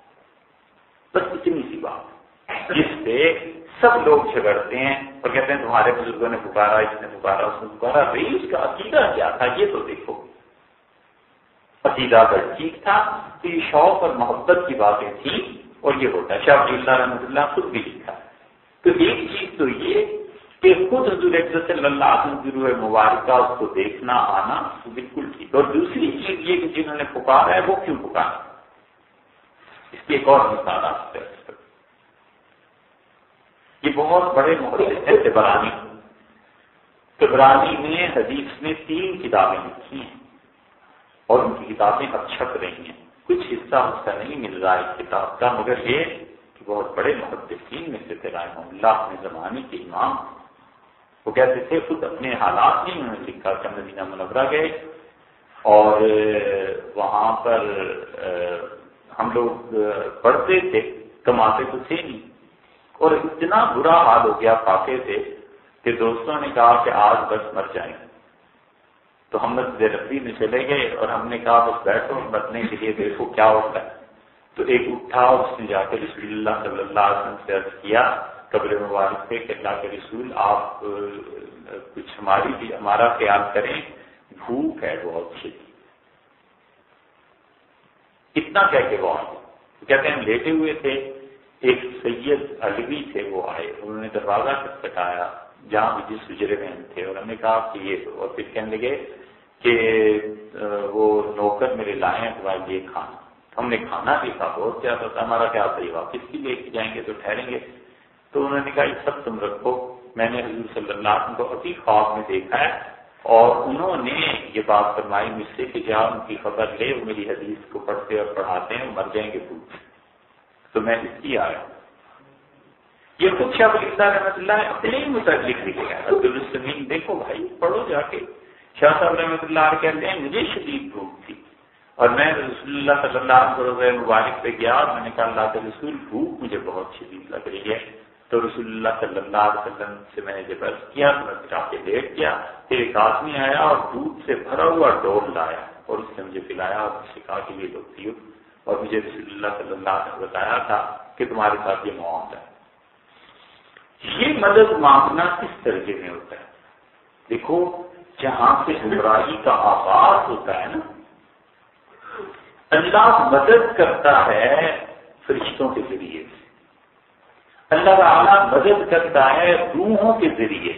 بس اتنی سی بات جس پہ سب لوگ جھگڑتے ہیں اور کہتے ہیں تمہارے بزرگوں نے پکارا، اس نے پکارا، اس نے پکارا، بھائی اس کا عقیدہ کیا تھا یہ تو دیکھو۔ عقیدہ اگر ٹھیک تھا تو یہ شوق اور محبت کی باتیں تھیں اور یہ ہوتا ہے۔ شاہ ولی اللہ رحمۃ اللہ خود بھی لکھا ہے۔ تو ایک چیز تو یہ کہ خود حضور اکرم صلی اللہ علیہ وسلم کی روح مبارکہ اس کو دیکھنا آنا تو بالکل ٹھیک، اور دوسری چیز یہ کہ جنہوں نے پکارا ہے وہ کیوں پکارا، اس کی ایک اور مثال آپ سے یہ بہت بڑے محدث ہیں طبرانی۔ طبرانی نے حدیث میں 3 کتابیں لکھی ہیں اور ان کی کتابیں اب چھپ رہی ہیں، کچھ حصہ اس کا نہیں مل رہا اس کتاب کا، مگر یہ کہ بہت بڑے محدثین میں سے تھے رحمہ اللہ اپنے زمانے کے امام۔ وہ کہتے تھے خود اپنے حالات نہیں انہوں نے لکھا کہ مدینہ منورہ گئے اور وہاں پر ہم لوگ پڑھتے تھے، کماتے تو تھے نہیں، اور اتنا برا حال ہو گیا فاقے سے کہ دوستوں نے کہا کہ آج بس مر جائیں گے، تو ہم مسجد ربی میں چلے گئے اور ہم نے کہا بس بیٹھو مرنے کے لیے دیکھو کیا ہوتا ہے۔ تو ایک اٹھا اور اس نے جا کے رسول اللہ صلی اللہ علیہ وسلم سے عرض کیا قبر مبارک پہ کہ اللہ کے رسول آپ کچھ ہمارا خیال کریں، بھوک ہے بہت شدید۔ اتنا کہہ کے وہ آئے، کہتے ہیں ہم لیٹے ہوئے تھے، ایک سید علوی تھے وہ آئے، انہوں نے دروازہ کھٹکھٹایا جہاں بھی جس حجرے میں ہم تھے، اور ہم نے کہا کہ یہ تو، اور پھر کہنے لگے کہ وہ نوکر میرے لائے ہیں تمہارے لیے کھانا۔ ہم نے کھانا بھی کھا بہت زیادہ تھا، ہمارا کیا صحیح واپس بھی لے کے جائیں گے تو ٹھہریں گے، تو انہوں نے کہا یہ سب تم رکھو، میں نے حضور صلی اللہ علیہ وسلم کو ابھی خواب میں دیکھا ہے اور انہوں نے یہ بات فرمائی مجھ سے کہ جہاں ان کی خبر لے وہ میری حدیث کو پڑھتے اور پڑھاتے ہیں مر جائیں گے بھوک، تو میں اس کی آیا۔ یہ خود شاہ ولی اللہ رحمۃ اللہ نے اپنے ہی متعلق لکھا ہے، عبدالسمین دیکھو بھائی پڑھو جا کے، شاہ صاحب رحمۃ اللہ کہتے ہیں مجھے شدید بھوک تھی اور میں رسول اللہ صلی اللہ علیہ وسلم مبارک پہ گیا اور میں نے کہا اللہ کے رسول بھوک مجھے بہت شدید لگ رہی ہے، تو رسول اللہ صلی اللہ علیہ وسلم سے میں نے جب عرض کیا تو میں پھر آ کے لیٹ گیا، پھر ایک آدمی آیا اور دودھ سے بھرا ہوا ڈول لایا اور اس نے مجھے پلایا اور مجھ سے کہا کہ یہ لو پیو، اور مجھے رسول اللہ صلی اللہ علیہ وسلم نے بتایا تھا کہ تمہارے ساتھ یہ معاملہ ہے۔ یہ مدد مانگنا کس طریقے میں ہوتا ہے؟ دیکھو جہاں سے گمراہی کا آغاز ہوتا ہے نا، اللہ مدد کرتا ہے فرشتوں کے ذریعے سے، اللہ تعالیٰ مدد کرتا ہے روحوں کے ذریعے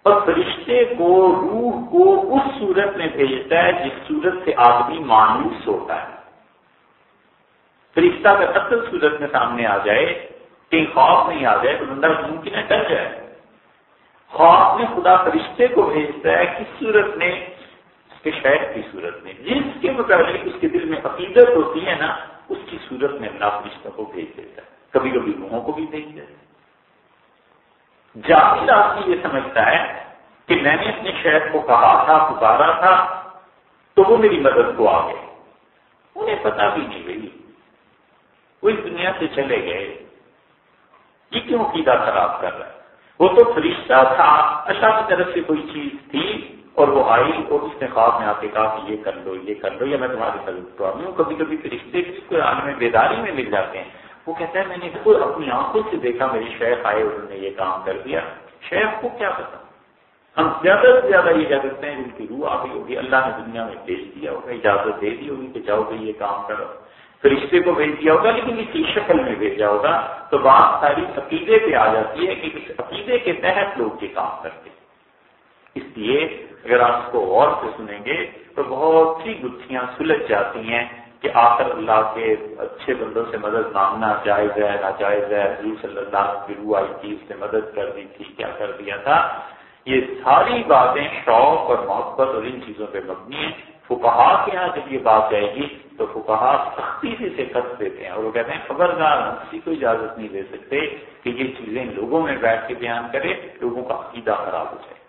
اور فرشتے کو روح کو اس صورت میں بھیجتا ہے جس صورت سے آدمی مانوس ہوتا ہے۔ فرشتہ کا اصل صورت میں سامنے آ جائے، کہیں خوف نہیں آ جائے تو بندہ ممکن ہے ڈر جائے۔ خوف میں خدا فرشتے کو بھیجتا ہے کس صورت میں؟ اس کے شہر کی صورت میں، جس کے متعلق اس کے دل میں عقیدت ہوتی ہے نا، اس کی صورت میں اللہ فرشتوں کو بھیج دیتا ہے۔ کبھی کبھی روحوں کو بھی بھیج دیتے. جاہل آدمی یہ سمجھتا ہے کہ میں نے اپنے شیخ کو کہا تھا، پکارا تھا، تو وہ میری مدد کو آ گئے. انہیں پتا بھی نہیں گئی، وہ اس دنیا سے چلے گئے. یہ کیوں عقیدہ خراب کر رہا ہے؟ وہ تو فرشتہ تھا، اللہ کی طرف سے کوئی چیز تھی اور وہ آئی اور اس نے خواب میں آ کے کہا کہ یہ کر لو، یہ کر لو، یا میں تمہاری مدد کروا دوں. کبھی کبھی فرشتے کو عالم بیداری میں مل جاتے ہیں. وہ کہتا ہے میں نے خود اپنی آنکھوں سے دیکھا، میری شیخ آئے اور انہوں نے یہ کام کر دیا. شیخ کو کیا پتا؟ ہم زیادہ سے زیادہ یہ کہہ سکتے ہیں جن کی روح آ گئی ہوگی، اللہ نے دنیا میں بھیج دیا ہوگا، اجازت دے دی ہوگی کہ جاؤ بھائی یہ کام کرو. فرشتے کو بھیج دیا ہوگا لیکن اسی شکل میں بھیجا ہوگا. تو بات ساری عقیدے پہ آ جاتی ہے کہ اس عقیدے کے تحت لوگ یہ کام کرتے. اس لیے اگر آپ اس کو غور سے سنیں گے تو بہت سی گتھیاں سلجھ جاتی ہیں کہ آخر اللہ کے اچھے بندوں سے مدد مانگنا جائز ہے ناجائز ہے. حضور صلی اللہ علیہ وسلم کی روح آئی تھی، اس نے مدد کر دی تھی، کیا کر دیا تھا. یہ ساری باتیں شوق اور محبت اور ان چیزوں پہ مبنی ہیں. فقہا کے یہاں جب یہ بات جائے گی تو فقہا سختی سے کس دیتے ہیں اور وہ کہتے ہیں خبردار، ہم کسی کو اجازت نہیں دے سکتے کہ یہ چیزیں لوگوں میں بیٹھ کے بیان کرے، لوگوں کا عقیدہ خراب ہو جائے.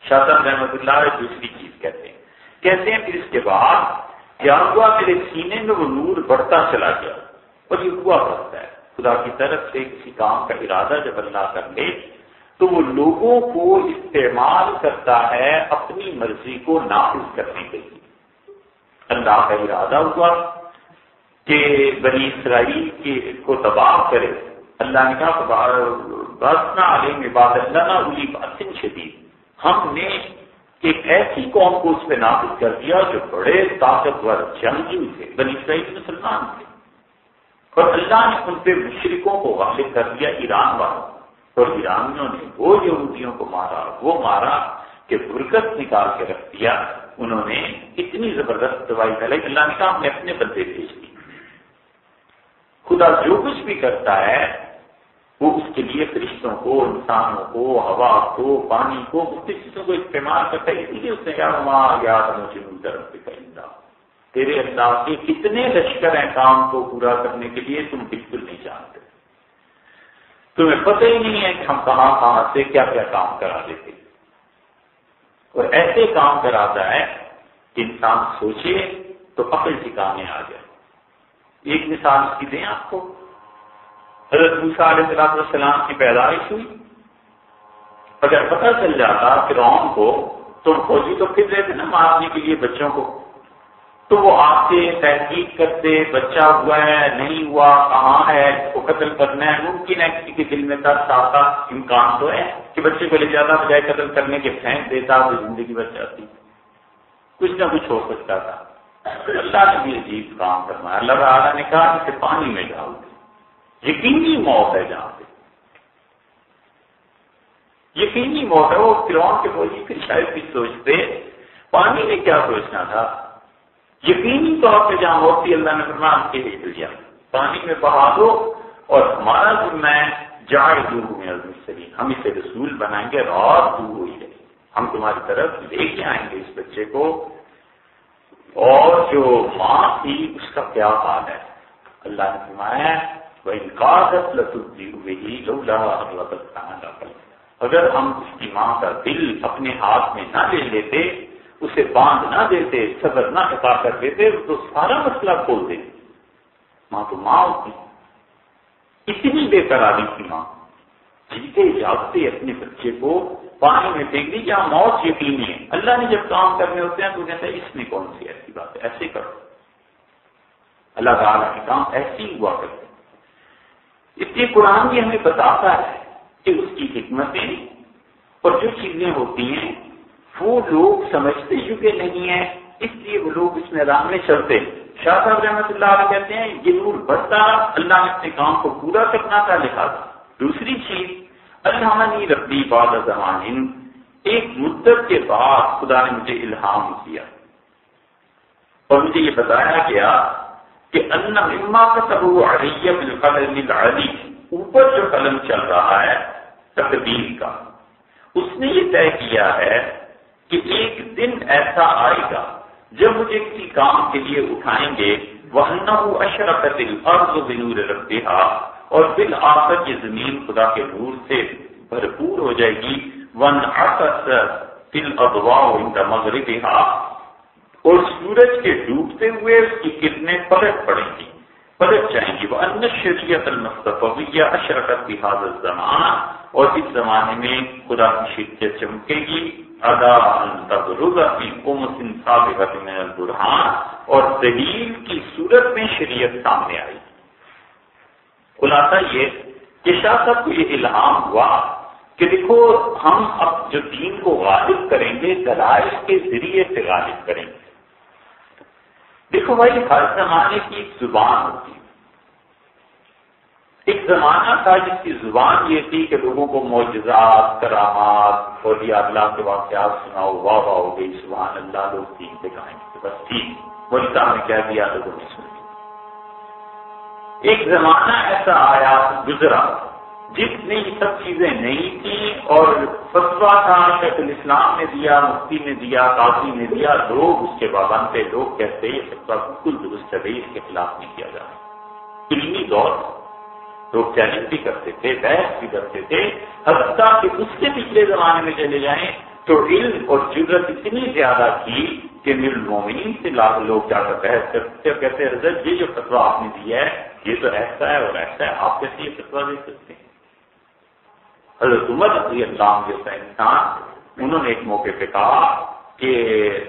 شاہ صاحب رحمۃ اللہ دوسری چیز کہتے ہیں پھر اس کے بعد کیا ہوا، میرے سینے میں وہ نور بڑھتا چلا گیا. اور یہ ہوا کرتا ہے خدا کی طرف سے کسی کام کا ارادہ جب اللہ کر لے تو وہ لوگوں کو استعمال کرتا ہے اپنی مرضی کو نافذ کرنے کے لیے. اللہ کا ارادہ ہوا کہ بنی اسرائیل کو تباہ کرے. اللہ نے کہا باسنا علیہم عباد لنا اولی بأس شدید، ہم نے ایک ایسی قوم کو اس پہ نافذ کر دیا جو بڑے طاقتور جنگجو تھے. بنی اسرائیل مسلمان تھے اور اللہ نے ان پہ مشرکوں کو غالب کر دیا، ایران والوں. اور ایرانیوں نے وہ یہودیوں کو مارا کہ برکت نکال کے رکھ دیا. انہوں نے اتنی زبردست دوائی پھیلائی. اللہ نے کہا ہم نے اپنے بندے بھیج دی. خدا جو کچھ بھی کرتا ہے وہ اس کے لیے فرشتوں کو، انسانوں کو، ہوا کو، پانی کو، مختلف چیزوں کو استعمال کرتا ہے. اسی لیے اس نے کہا تیرے اللہ کے کتنے لشکر ہیں کام کو پورا کرنے کے لیے تم بالکل نہیں جانتے. تمہیں پتہ ہی نہیں ہے کہ ہم کہاں سے کیا کیا کام کرا دیتے. اور ایسے کام کراتا ہے کہ انسان سوچے تو عقل ٹھکانے آ جائے. ایک مثال اس کی دیں آپ کو. حضرت موسیٰ علیہ السلام کی پیدائش ہوئی. اگر پتہ چل جاتا فرعون کو تم فوجی تو پھر رہے تھے نا مارنے کے لیے بچوں کو، تو وہ آتے تحقیق کرتے بچہ ہوا ہے نہیں ہوا، کہاں ہے، اس کو قتل کرنا ہے. ممکن ہے کسی کے دل میں ترس آتا، امکان تو ہے کہ بچے کو لے جاتا بجائے قتل کرنے کے پھینک دیتا تو زندگی بچ جاتی. کچھ نہ کچھ ہو سکتا تھا. اللہ نے بھی عجیب کام کرنا. اللہ تعالیٰ نے کہا اسے پانی میں ڈال دے. یقینی موت ہے جہاں پہ، یقینی موت ہے. وہ فرعون کے فوجی پھر شاید بھی سوچتے پانی میں کیا سوچنا تھا. یقینی طور پہ جہاں ہوتی اللہ نے فرمایا کے ہی دیا پانی میں بہا دو. اور ہمارا ذمہ ہے جاعلوہ من المرسلین، ہم اسے رسول بنائیں گے. رات دور ہوئی ہے، ہم تمہاری طرف لے کے آئیں گے اس بچے کو. اور جو ماں تھی اس کا کیا حال ہے. اللہ نے فرمایا وَإِنْ قَادَتْ لَتُبْدِئُ بِهِ لَوْلَا أَنْ رَبَطْنَا عَلَىٰ قَلْبِهَا، اگر ہم اس کی ماں کا دل اپنے ہاتھ میں نہ لے لیتے، اسے باندھ نہ دیتے، صبر نہ عطا کر دیتے تو سارا مسئلہ کھول دیتے. ماں تو ماں ہوتی. اتنی بے قراری کی ماں جیتے جاگتے اپنے بچے کو پانی میں پھینک دی جہاں موت یقینی ہے. اللہ نے جب کام کرنے ہوتے ہیں تو کہتا ہے اس میں کون سی ایسی بات ہے، ایسے کرو. اللہ تعالیٰ کے کام ایسے ہی ہوا کرتے. اس لیے قرآن بھی ہمیں بتاتا ہے کہ اس کی حکمتیں اور جو چیزیں ہوتی ہیں وہ لوگ سمجھتے چکے نہیں ہیں، اس لیے وہ لوگ اس میدان میں چلتے. شاہ صاحب رحمۃ اللہ علیہ کہتے ہیں یہ نور بڑھتا، اللہ نے اپنے کام کو پورا کرنا تھا لہٰذا. دوسری چیز الہمنی ربی بعد زمان، ایک مدت کے بعد خدا نے مجھے الہام کیا اور مجھے یہ بتایا گیا کہ ان مما كتبوا علی بالقلم العلی، اوپر جو قلم چل رہا ہے تقدیر کا، اس نے یہ طے کیا ہے کہ ایک دن ایسا آئے گا جب مجھے کسی کام کے لیے اٹھائیں گے وَأَنَّهُ أَشْرَقَتِ الْأَرْضُ بِنُورِ رَبِّهَا، اور بالآخر یہ زمین خدا کے نور سے بھرپور ہو جائے گی. وَانْعَكَسَتِ الْأَضْوَاءُ عِنْدَ مَغْرِبِهَا، اور سورج کے ڈوبتے ہوئے اس کی کرنیں پلٹ پڑیں گی، پلٹ جائیں گی. وَأَنَّ الشَّرِيعَةَ الْمُصْطَفَوِيَّةَ أَشْرَقَتْ فِي هَذَا الزَّمَانِ، اور اس زمانے میں خدا کی شریعت چمکے گی. أَدَاءً تَبْرُزَ فِي قُمُصٍ سَابِغَةٍ مِنَ الْبُرْهَانِ، اور دلیل کی صورت میں شریعت سامنے آئی. خلاصہ یہ کہ شاہ صاحب کو یہ الہام ہوا کہ دیکھو ہم اب جو دین کو غالب کریں گے دلائل کے ذریعے سے غالب کریں گے. دیکھو بھائی ہر زمانے کی ایک زبان ہوتی ہے. ایک زمانہ تھا جس کی زبان یہ تھی کہ لوگوں کو معجزات، کرامات اور یا اللہ کے واقعات سناؤ، واہ واہ ہو گئی، سبحان اللہ، لوگ دین پہ کہیں گے بس ٹھیک، وہی صاحب نے کہہ دیا لوگوں نے سن لیا. ایک زمانہ ایسا آیا گزرا جس میں یہ سب چیزیں نہیں تھیں اور فتویٰ تھا، شیخ الاسلام نے دیا، مفتی نے دیا، قاضی نے دیا، لوگ اس کے پابند تھے، لوگ کہتے یہ فتویٰ بالکل درست ہے، اس کے خلاف نہیں کیا جا رہا. علمی دور لوگ چیلنج بھی کرتے تھے، بحث بھی کرتے تھے. حتیٰ کہ اس سے پچھلے زمانے میں چلے جائیں تو علم اور جرت اتنی زیادہ تھی کہ امیر المومنین سے لوگ جا کر بحث کرتے تھے اور کہتے حضرت یہ جو فتویٰ آپ نے دیا ہے یہ تو ایسا ہے اور ایسا ہے، آپ کیسے یہ فتویٰ دے سکتے ہیں. حضرت عمر رضی اللہ عنہ جیسا انسان، انہوں نے ایک موقع پہ کہا کہ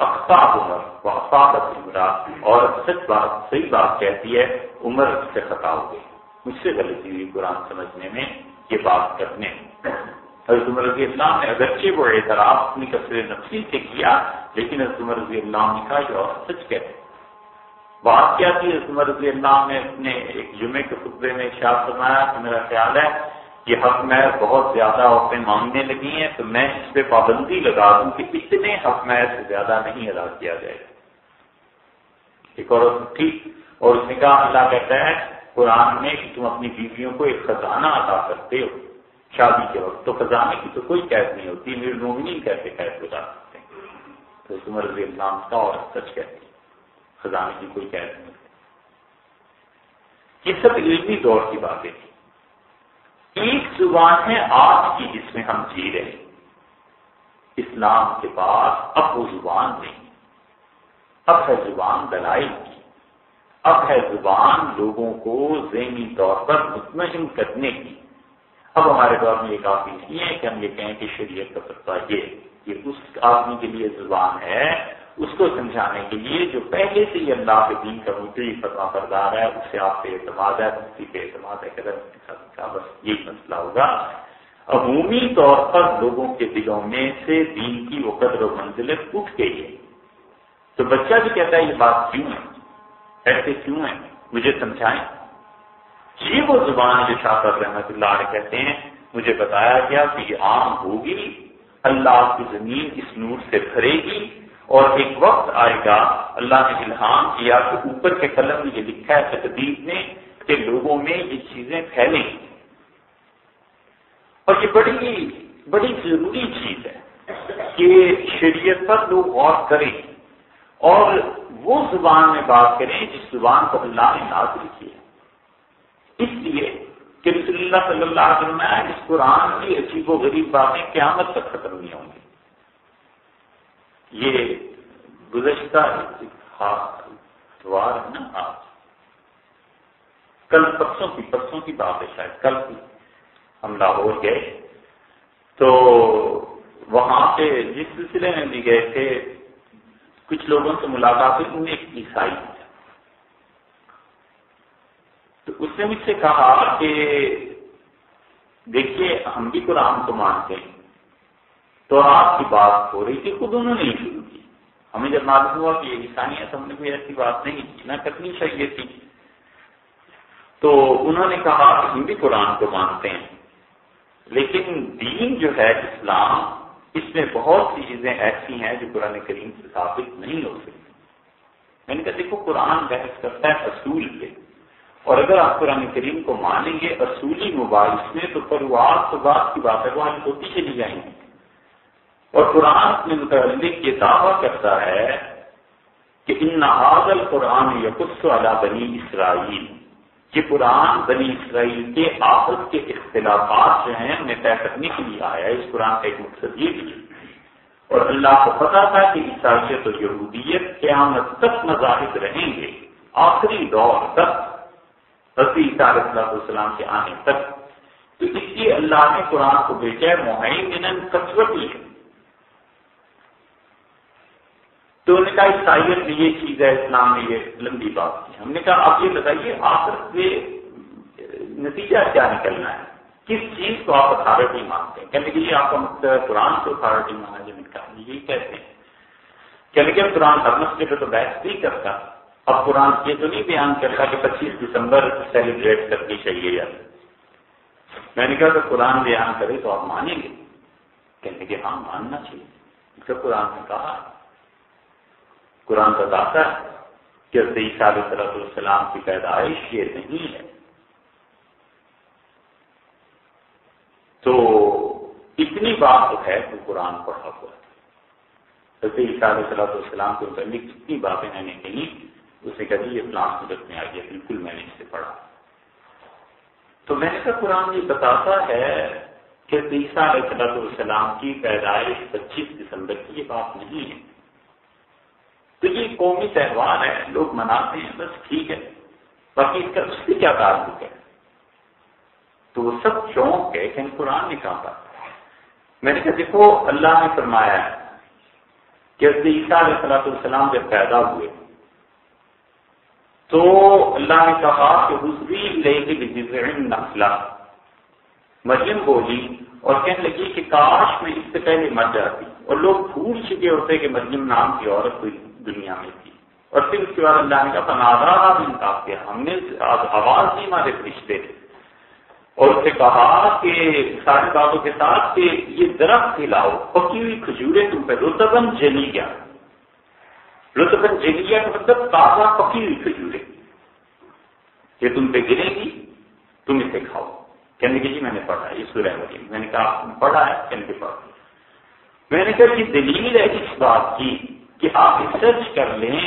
اخطا عمر و اخطاءت عمرہ، اور سچ بات صحیح بات کہتی ہے، عمر سے خطا ہو گئی، مجھ سے غلطی ہوئی قرآن سمجھنے میں، یہ بات کرنے. حضرت عمر رضی اللہ عنہ نے اگرچہ وہ اعتراف اپنی کثرت نفسی سے کیا، لیکن حضرت عمر رضی اللہ عنہ نے کہا یہ اور سچ کہتے. بات کیا تھی؟ حضرت عمر رضی اللہ عنہ نے اپنے ایک جمعے کے خطبے میں ارشاد فرمایا کہ میرا خیال ہے یہ حق مہر بہت زیادہ عورتیں مانگنے لگی ہیں تو میں اس پہ پابندی لگا دوں کہ اتنے حق مہر سے زیادہ نہیں ادا کیا جائے. ایک عورت تھی اور اس نے کہا اللہ کہتا ہے قرآن میں کہ تم اپنی بیویوں کو ایک خزانہ عطا کرتے ہو شادی کے وقت، تو خزانے کی تو کوئی قید نہیں ہوتی، امیر المومنین کیسے قید بتا سکتے ہیں؟ تو عمر رضی اللہ عنہ کا اور سچ کہتی ہے، خزانے کی کوئی قید نہیں ہوتی. یہ سب علمی دور کی باتیں تھیں. ایک زبان ہے آج کی جس میں ہم جی رہے ہیں. اسلام کے بعد اب وہ زبان نہیں، اب ہے زبان دلائل کی، اب ہے زبان لوگوں کو ذہنی طور پر مطمئن کرنے کی. اب ہمارے دور میں یہ کافی نہیں ہے کہ ہم یہ کہیں کہ شریعت کا فتویٰ یہ اس آدمی کے لیے زبان ہے، اس کو سمجھانے کے لیے جو پہلے سے ہی اللہ کے دین کا مطلع فتویٰ بردار ہے، اس سے آپ پہ اعتماد ہے، مفتی پہ اعتماد ہے، بس یہی مسئلہ ہوگا. عمومی طور پر لوگوں کے دلوں میں سے دین کی وہ قدر و منزلت اٹھ گئی ہے. تو بچہ بھی کہتا ہے یہ بات کیوں ہے، ایسے کیوں ہے، مجھے سمجھائیں. یہ وہ زبان جو شاہ صاحب رحمۃ اللہ علیہ کہتے ہیں مجھے بتایا گیا کہ یہ عام ہوگی، اللہ کی زمین اس نور سے بھرے گی، اور ایک وقت آئے گا اللہ نے الہام کیا کہ اوپر کے قلم میں یہ لکھا ہے تقدیر نے کہ لوگوں میں یہ چیزیں پھیلیں گی. اور یہ بڑی ضروری چیز ہے کہ شریعت پر لوگ غور کریں اور وہ زبان میں بات کریں جس زبان کو اللہ نے نازل کی ہے. اس لیے کہ رسول اللہ صلی اللہ علیہ وسلم نے اس قرآن کی عجیب و غریب باتیں قیامت تک ختم نہیں ہوں گی. یہ گزشتہ اتوار ہے نا، کل پرسوں کی بات ہے، شاید کل ہم لاہور گئے تو وہاں پہ جس سلسلے میں بھی گئے تھے کچھ لوگوں سے ملاقات ہوئی، انہیں ایک عیسائی تھا. تو اس نے مجھ سے کہا کہ دیکھیے ہم بھی قرآن کو مانتے ہیں، تو آپ کی بات ہو رہی تھی، خود انہوں نے ہی شروع کی. ہمیں جب معلوم ہوا کہ یہ عیسائی ہے تو ہم نے کوئی ایسی بات نہیں نہ کرنی چاہیے تھی. تو انہوں نے کہا کہ ہم بھی قرآن کو مانتے ہیں، لیکن دین جو ہے اسلام، اس میں بہت سی چیزیں ایسی ہیں جو قرآن کریم سے ثابت نہیں ہو سکتی. میں نے کہا دیکھو قرآن بحث کرتا ہے اصول پہ، اور اگر آپ قرآن کریم کو مانیں گے اصولی مباحث میں تو پروار تو بات کی بات ہے وہ ہم ہوتی چلی جائیں گے. اور قرآن اپنے متعلق یہ دعویٰ کرتا ہے کہ ان ھذا القرآن یقص علی بنی اسرائیل، یہ قرآن بنی اسرائیل کے آپس کے اختلافات جو ہیں انہیں طے کرنے کے لیے آیا ہے۔ اس قرآن کا ایک مقصد یہ بھی ہے، اور اللہ کو پتا تھا کہ عیسائیت اور یہودیت قیامت تک مذاہب رہیں گے، آخری دور تک، حضرت عیسیٰ علیہ السلام کے آنے تک۔ تو اس لیے اللہ نے قرآن کو بھیجا ہے مہیمناً کسوٹی ہے۔ تو انہوں نے کہا عیسائیت میں یہ چیز ہے، اسلام میں یہ لمبی بات ہے۔ ہم نے کہا آپ یہ بتائیے آخر سے نتیجہ کیا نکلنا ہے، کس چیز کو آپ اتھارٹی مانتے ہیں؟ کہنے کہ یہ آپ کا مطلب قرآن کو اتھارٹی مانا جائے، یہی کہتے ہیں۔ کہنے کہ قرآن ہر مسئلے پہ تو بحث نہیں کرتا، اب قرآن یہ تو نہیں بیان کرتا کہ 25 دسمبر سیلیبریٹ کرنی چاہیے یا میں نے کہا کہ قرآن بیان کرے تو آپ مانیں گے؟ کہنے کہ ہاں ماننا چاہیے، اس کا قرآن نے کہا، قرآن بتاتا ہے کہ حضرت عیسیٰ علیہ السلام کی پیدائش یہ نہیں ہے۔ تو اتنی بات تو ہے کہ قرآن پڑھا ہوا ہے۔ حضرت عیسیٰ علیہ السلام کے متعلق جتنی باتیں میں نے کہی اسے کہی اسلام صورت میں آئی ہے، بالکل میں نے اس سے پڑھا۔ تو میں نے کہا قرآن یہ بتاتا ہے کہ عیسیٰ علیہ السلام کی پیدائش 25 دسمبر کی، یہ بات نہیں ہے۔ تو یہ قومی تہوار ہے، لوگ مناتے ہیں، بس ٹھیک ہے، باقی اس کا اس سے کیا تعلق ہے؟ تو وہ سب شوق ہے کہ قرآن نے کہا تھا۔ میں نے کہا دیکھو اللہ نے فرمایا ہے کہ حضرت عیسیٰ علیہ السلام جب پیدا ہوئے تو اللہ نے کہا کہ حضری الیہ بجذع النخلہ، مریم بولی اور کہنے لگی کہ کاش میں اس سے پہلے مر جاتی، اور لوگ بھول چکے ہوتے کہ مریم نام کی عورت کوئی دنیا میں تھی۔ اور پھر اس کے بعد اللہ نے کہا فناداہا من تحتہا، ہم نے آواز دی ہمارے فرشتے نے اور اسے کہا کہ ساری باتوں کے ساتھ کہ یہ درخت ہلاؤ، پکی ہوئی کھجوریں تم پہ، رطباً جنیہ، رطباً جنیہ کا مطلب تازہ پکی ہوئی کھجوریں، یہ تم پہ گریں گی، تم اسے کھاؤ۔ کہنے کہ جی میں نے پڑھا ہے یہ سورہ مریم۔ میں نے کہا آپ نے پڑھا ہے؟ کہنے کے پڑھا۔ میں نے کہا یہ دلیل ہے اس بات کی کہ آپ ریسرچ کر لیں،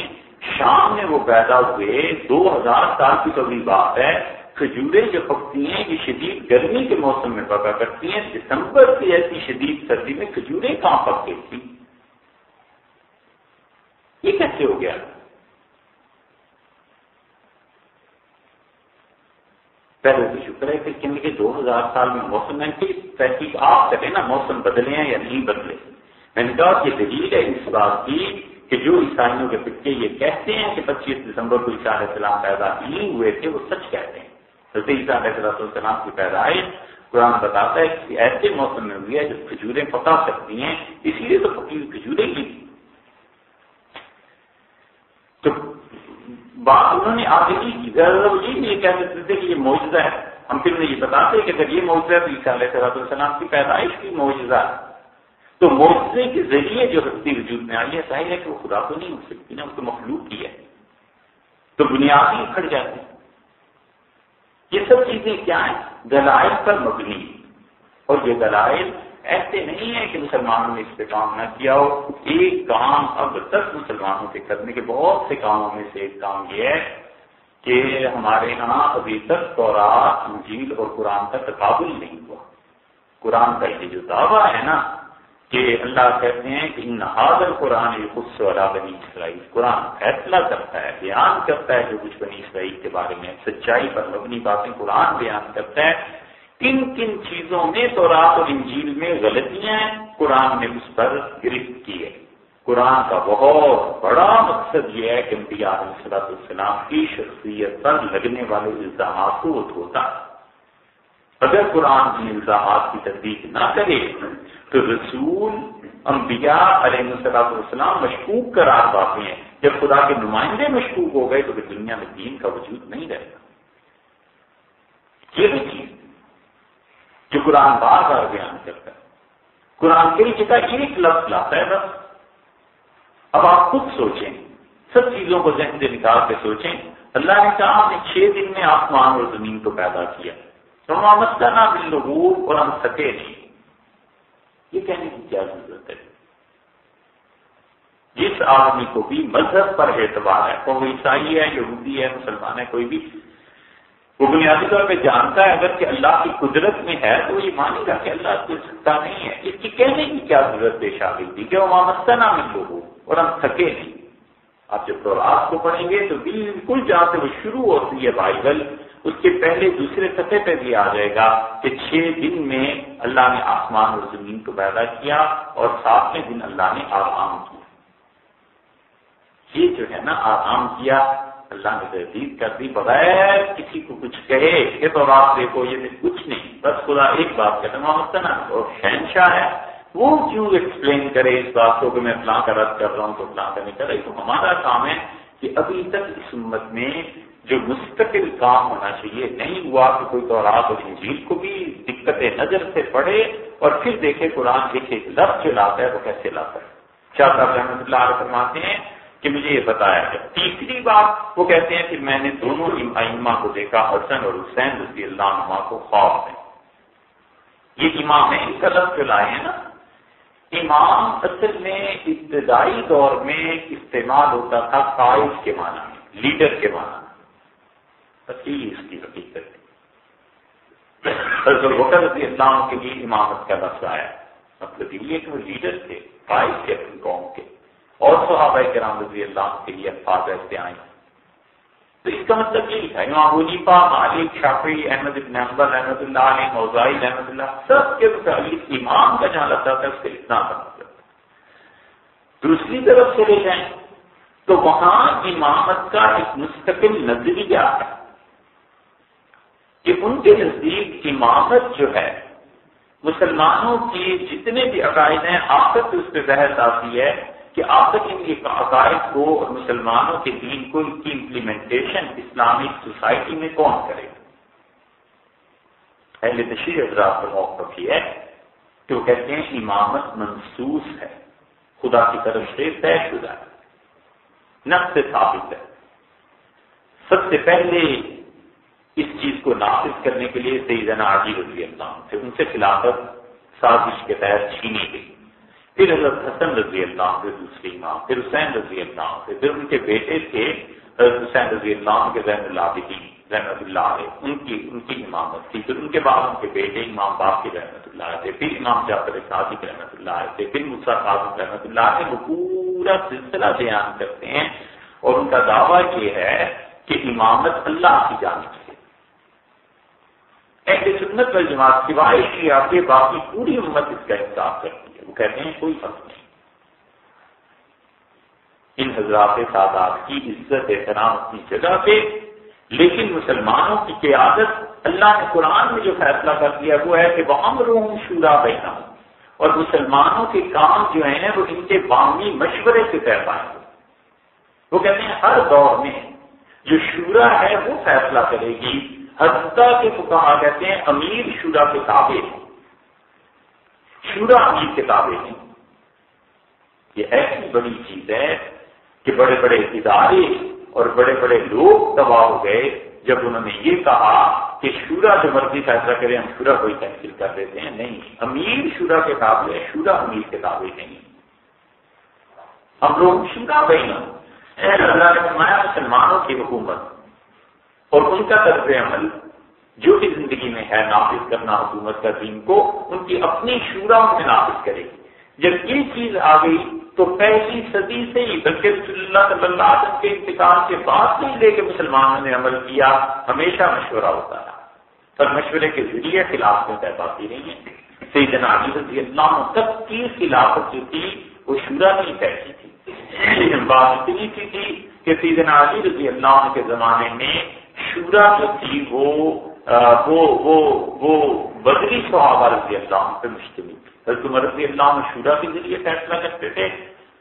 شام میں وہ پیدا ہوئے، 2000 سال کی تو بھی بات ہے، کھجوریں جو پکتی ہیں یہ شدید گرمی کے موسم میں پکا کرتی ہیں، دسمبر کی ایسی شدید سردی میں کھجوریں کہاں پکتی تھی؟ یہ کیسے ہو گیا؟ پہلے تو شکر ہے، پھر کہنے کے 2000 سال میں موسم میں کی تحقیق آپ کریں نا، موسم بدلے ہیں یا نہیں بدلے۔ میں نے کہا کہ دلیل ہے اس بات کی کہ جو عیسائیوں کے فقہ یہ کہتے ہیں کہ 25 دسمبر کو عیسیٰ علیہ السلام پیدا نہیں ہوئے تھے، وہ سچ کہتے ہیں۔ حضرت عیسیٰ علیہ السلام کی پیدائش قرآن بتاتا ہے کہ ایسے موسم میں ہوئی ہے جب کھجوریں پکا سکتی ہیں، اسی لیے تو پکی ہوئی کھجوریں کی۔ تو بات انہوں نے آگے کی یہ کہہ سکتے تھے کہ یہ معجزہ ہے، ہم پھر یہ بتاتے کہ اگر یہ معجزہ ہے تو عیسیٰ علیہ السلام کی پیدائش کی معجزہ ہے، تو معجزے کے ذریعے جو ہستی وجود میں آئی ہے، ظاہر ہے کہ وہ خدا تو نہیں ہو سکتی نا، اس کو مخلوق کی ہے، تو بنیاد ہی کھڑ جاتی ہے۔ یہ سب چیزیں کیا ہیں؟ دلائل پر مبنی، اور یہ دلائل ایسے نہیں ہے کہ مسلمانوں نے اس پہ کام نہ کیا ہو۔ ایک کام اب تک مسلمانوں کے کرنے کے بہت سے کاموں میں سے ایک کام یہ ہے کہ ہمارے یہاں ابھی تک تورات، انجیل اور قرآن کا تقابل نہیں ہوا۔ قرآن کا یہ جو دعویٰ ہے نا کہ اللہ کہتے ہیں کہ ان ھذا القرآن یقص علی بنی اسرائیل، قرآن فیصلہ کرتا ہے، بیان کرتا ہے جو کچھ بنی اسرائیل کے بارے میں سچائی پر مبنی باتیں قرآن بیان کرتا ہے۔ کن کن چیزوں میں تورات اور انجیل میں غلطیاں ہیں، قرآن نے اس پر گرفت کی ہے۔ قرآن کا بہت بڑا مقصد یہ ہے کہ انبیاء علیہ السلام کی شخصیت پر لگنے والے الزامات کو وہ دھوتا ہے۔ اگر قرآن ان الزامات کی تصدیق نہ کرے تو رسول انبیاء علیہ السلام مشکوک قرار پاتے ہیں۔ جب خدا کے نمائندے مشکوک ہو گئے تو پھر دنیا میں دین کا وجود نہیں رہے گا۔ یہ بھی چیز جو قرآن بار بار بیان کرتا ہے، قرآن کئی جگہ ایک لفظ لاتا ہے بس۔ اب آپ خود سوچیں، سب چیزوں کو ذہن سے نکال کے سوچیں۔ اللہ نے کہا ہم نے 6 دن میں آسمان اور زمین کو پیدا کیا، وما مسنا من لغوب، اور ہم تھکے نہیں۔ یہ کہنے کی کیا ضرورت ہے؟ جس آدمی کو بھی مذہب پر اعتبار ہے، وہ عیسائی ہے، یہودی ہے، مسلمان ہے، کوئی بھی، وہ بنیادی طور پہ جانتا ہے اگر کہ اللہ کی قدرت میں ہے تو یہ مانے گا کہ اللہ کچھ سکتا نہیں ہے۔ اس کی کہنے کی کیا ضرورت پیش آ گئی تھی کہ وہ مامستنا میں لوگوں اور ہم تھکے نہیں۔ آپ جب تورات کو پڑھیں گے تو بالکل جہاں سے وہ شروع ہوتی ہے بائبل، اس کے پہلے دوسرے صفحے پہ بھی آ جائے گا کہ 6 دن میں اللہ نے آسمان اور زمین کو پیدا کیا اور 7ویں دن اللہ نے آرام کیا۔ یہ جو ہے نا آرام کیا، اللہ نے تحدید کر دی بغیر کسی کو کچھ کہے کہ تورات دیکھو، یہ کچھ نہیں، بس خدا ایک بات کہتا ہے مستنا اور شہنشاہ ہے، وہ کیوں ایکسپلین کرے اس بات کو کہ میں فلاں کا رد کر رہا ہوں تو فلاں کا نہیں کر رہا۔ تو ہمارا کام ہے کہ ابھی تک اس امت میں جو مستقل کام ہونا چاہیے نہیں ہوا کہ کوئی تورات اور انجیل کو بھی دقت نظر سے پڑھے اور پھر دیکھے قرآن دیکھے لفظ جو لاتا ہے وہ کیسے لاتا ہے۔ شاہ صاحب رحمۃ اللہ علیہ فرماتے ہیں کہ مجھے یہ بتایا ہے۔ تیسری بات وہ کہتے ہیں کہ میں نے دونوں ائمہ کو دیکھا، حسن اور حسین رضی اللہ عنہما کو خواب میں۔ یہ امام ہے، ان کا لفظ جو لائے ہیں نا، امام اصل میں ابتدائی دور میں استعمال ہوتا تھا قائد کے معنی میں، لیڈر کے معنی میں، بس یہی اس کی حقیقت ہے۔ حضرت ابوبکر رضی اللہ عنہ کے لیے امامت کا لفظ آیا، مطلب یہ کہ وہ لیڈر تھے، قائد تھے اپنی قوم کے، اور صحابہ کرام رضی اللہ عنہ کے لیے الفاظ ایسے آئے۔ تو اس کا مطلب یہی تھا، امام ابو حنیفہ، مالک، شافعی، احمد بن حنبل رحمۃ اللہ علیہ، اوزاعی رحمۃ اللہ، سب کے متعلق امام کا جہاں لگتا تھا اس کے اتنا کا مطلب۔ دوسری طرف چلے جائیں تو وہاں امامت کا ایک مستقل نظریہ ہے کہ ان کے نزدیک امامت جو ہے مسلمانوں کی جتنے بھی عقائد ہیں آخر سے اس پہ بحث آتی ہے کہ آخر ان کے عقائد کو اور مسلمانوں کے دین کو ان کی امپلیمنٹیشن اسلامک سوسائٹی میں کون کرے گا۔ اہل تشریع حضرات کا موقف یہ ہے کہ وہ کہتے ہیں امامت منصوص ہے، خدا کی طرف سے طے شدہ ہے، نفس سے ثابت ہے۔ سب سے پہلے اس چیز کو نافذ کرنے کے لیے سیدنا علی رضی اللہ عنہ سے ان سے خلافت سازش کے تحت چھینی گئی، پھر حضرت حسن رضی اللہ عنہ کے دوسرے امام، پھر حسین رضی اللہ عنہ سے، پھر ان کے بیٹے تھے حضرت حسین رضی اللہ عنہ کے زین العابدین رحمۃ اللہ علیہ، ان کی امامت تھی، پھر ان کے بعد ان کے بیٹے امام باقر رحمۃ اللہ علیہ تھے، پھر امام جعفر صادق رحمۃ اللہ علیہ تھے، پھر موسیٰ کاظم رحمۃ اللہ علیہ، وہ پورا سلسلہ بیان کرتے ہیں اور ان کا دعویٰ یہ ہے کہ امامت اللہ کی جانب سے، اہل سنت والجماعت سوائے شیعہ کے باقی پوری امت اس کا انکار کرتی ہے، وہ کہتے ہیں کوئی فرق نہیں۔ ان حضرات سادات کی عزت احترام اپنی جگہ پہ، لیکن مسلمانوں کی قیادت اللہ نے قرآن میں جو فیصلہ کر دیا وہ ہے کہ وَأَمْرُهُمْ شُورَىٰ بَيْنَهُمْ، اور مسلمانوں کے کام جو ہیں وہ ان کے باہمی مشورے سے طے پائیں گے۔ وہ کہتے ہیں ہر دور میں جو شورا ہے وہ فیصلہ کرے گی، حتیٰ کہ فقہا کہتے ہیں امیر شورا کے تابع ہے، شورا امیر کے تابع ہے۔ یہ ایسی بڑی چیز ہے کہ بڑے بڑے ادارے اور بڑے بڑے لوگ تباہ ہو گئے جب انہوں نے یہ کہا کہ شورا جو مرضی فیصلہ کرے ہم شورا کو ہی کینسل کر دیتے ہیں۔ نہیں، امیر شورا کے تابع ہے، شورا امیر کے تابع نہیں۔ ہم لوگ شورا بہن اللہ نے فرمایا مسلمانوں کی حکومت اور ان کا طرز عمل جو بھی زندگی میں ہے نافذ کرنا حکومت کا دین کو، ان کی اپنی شورا میں نافذ کرے گی۔ جب یہ چیز آ گئی تو پہلی صدی سے ہی، بلکہ رسول اللہ صلی اللہ علیہ وسلم کے انتقال کے بعد نہیں لے کے مسلمانوں نے عمل کیا، ہمیشہ مشورہ ہوتا رہا اور مشورے کے ذریعے خلافت طے پاتی رہی ہیں۔ سیدنا علی رضی اللہ عنہ تک کی خلافت جو تھی وہ شورا نہیں طے کی تھی، لیکن بات اتنی سی تھی کہ سیدنا علی رضی اللہ عنہ کے زمانے میں شورا جو تھی وہ بدری صحابہ رضی اللہ عنہ پہ مشتمل تھی۔ حضرت عمر رضی اللہ عنہ شورا کے ذریعے فیصلہ کرتے تھے،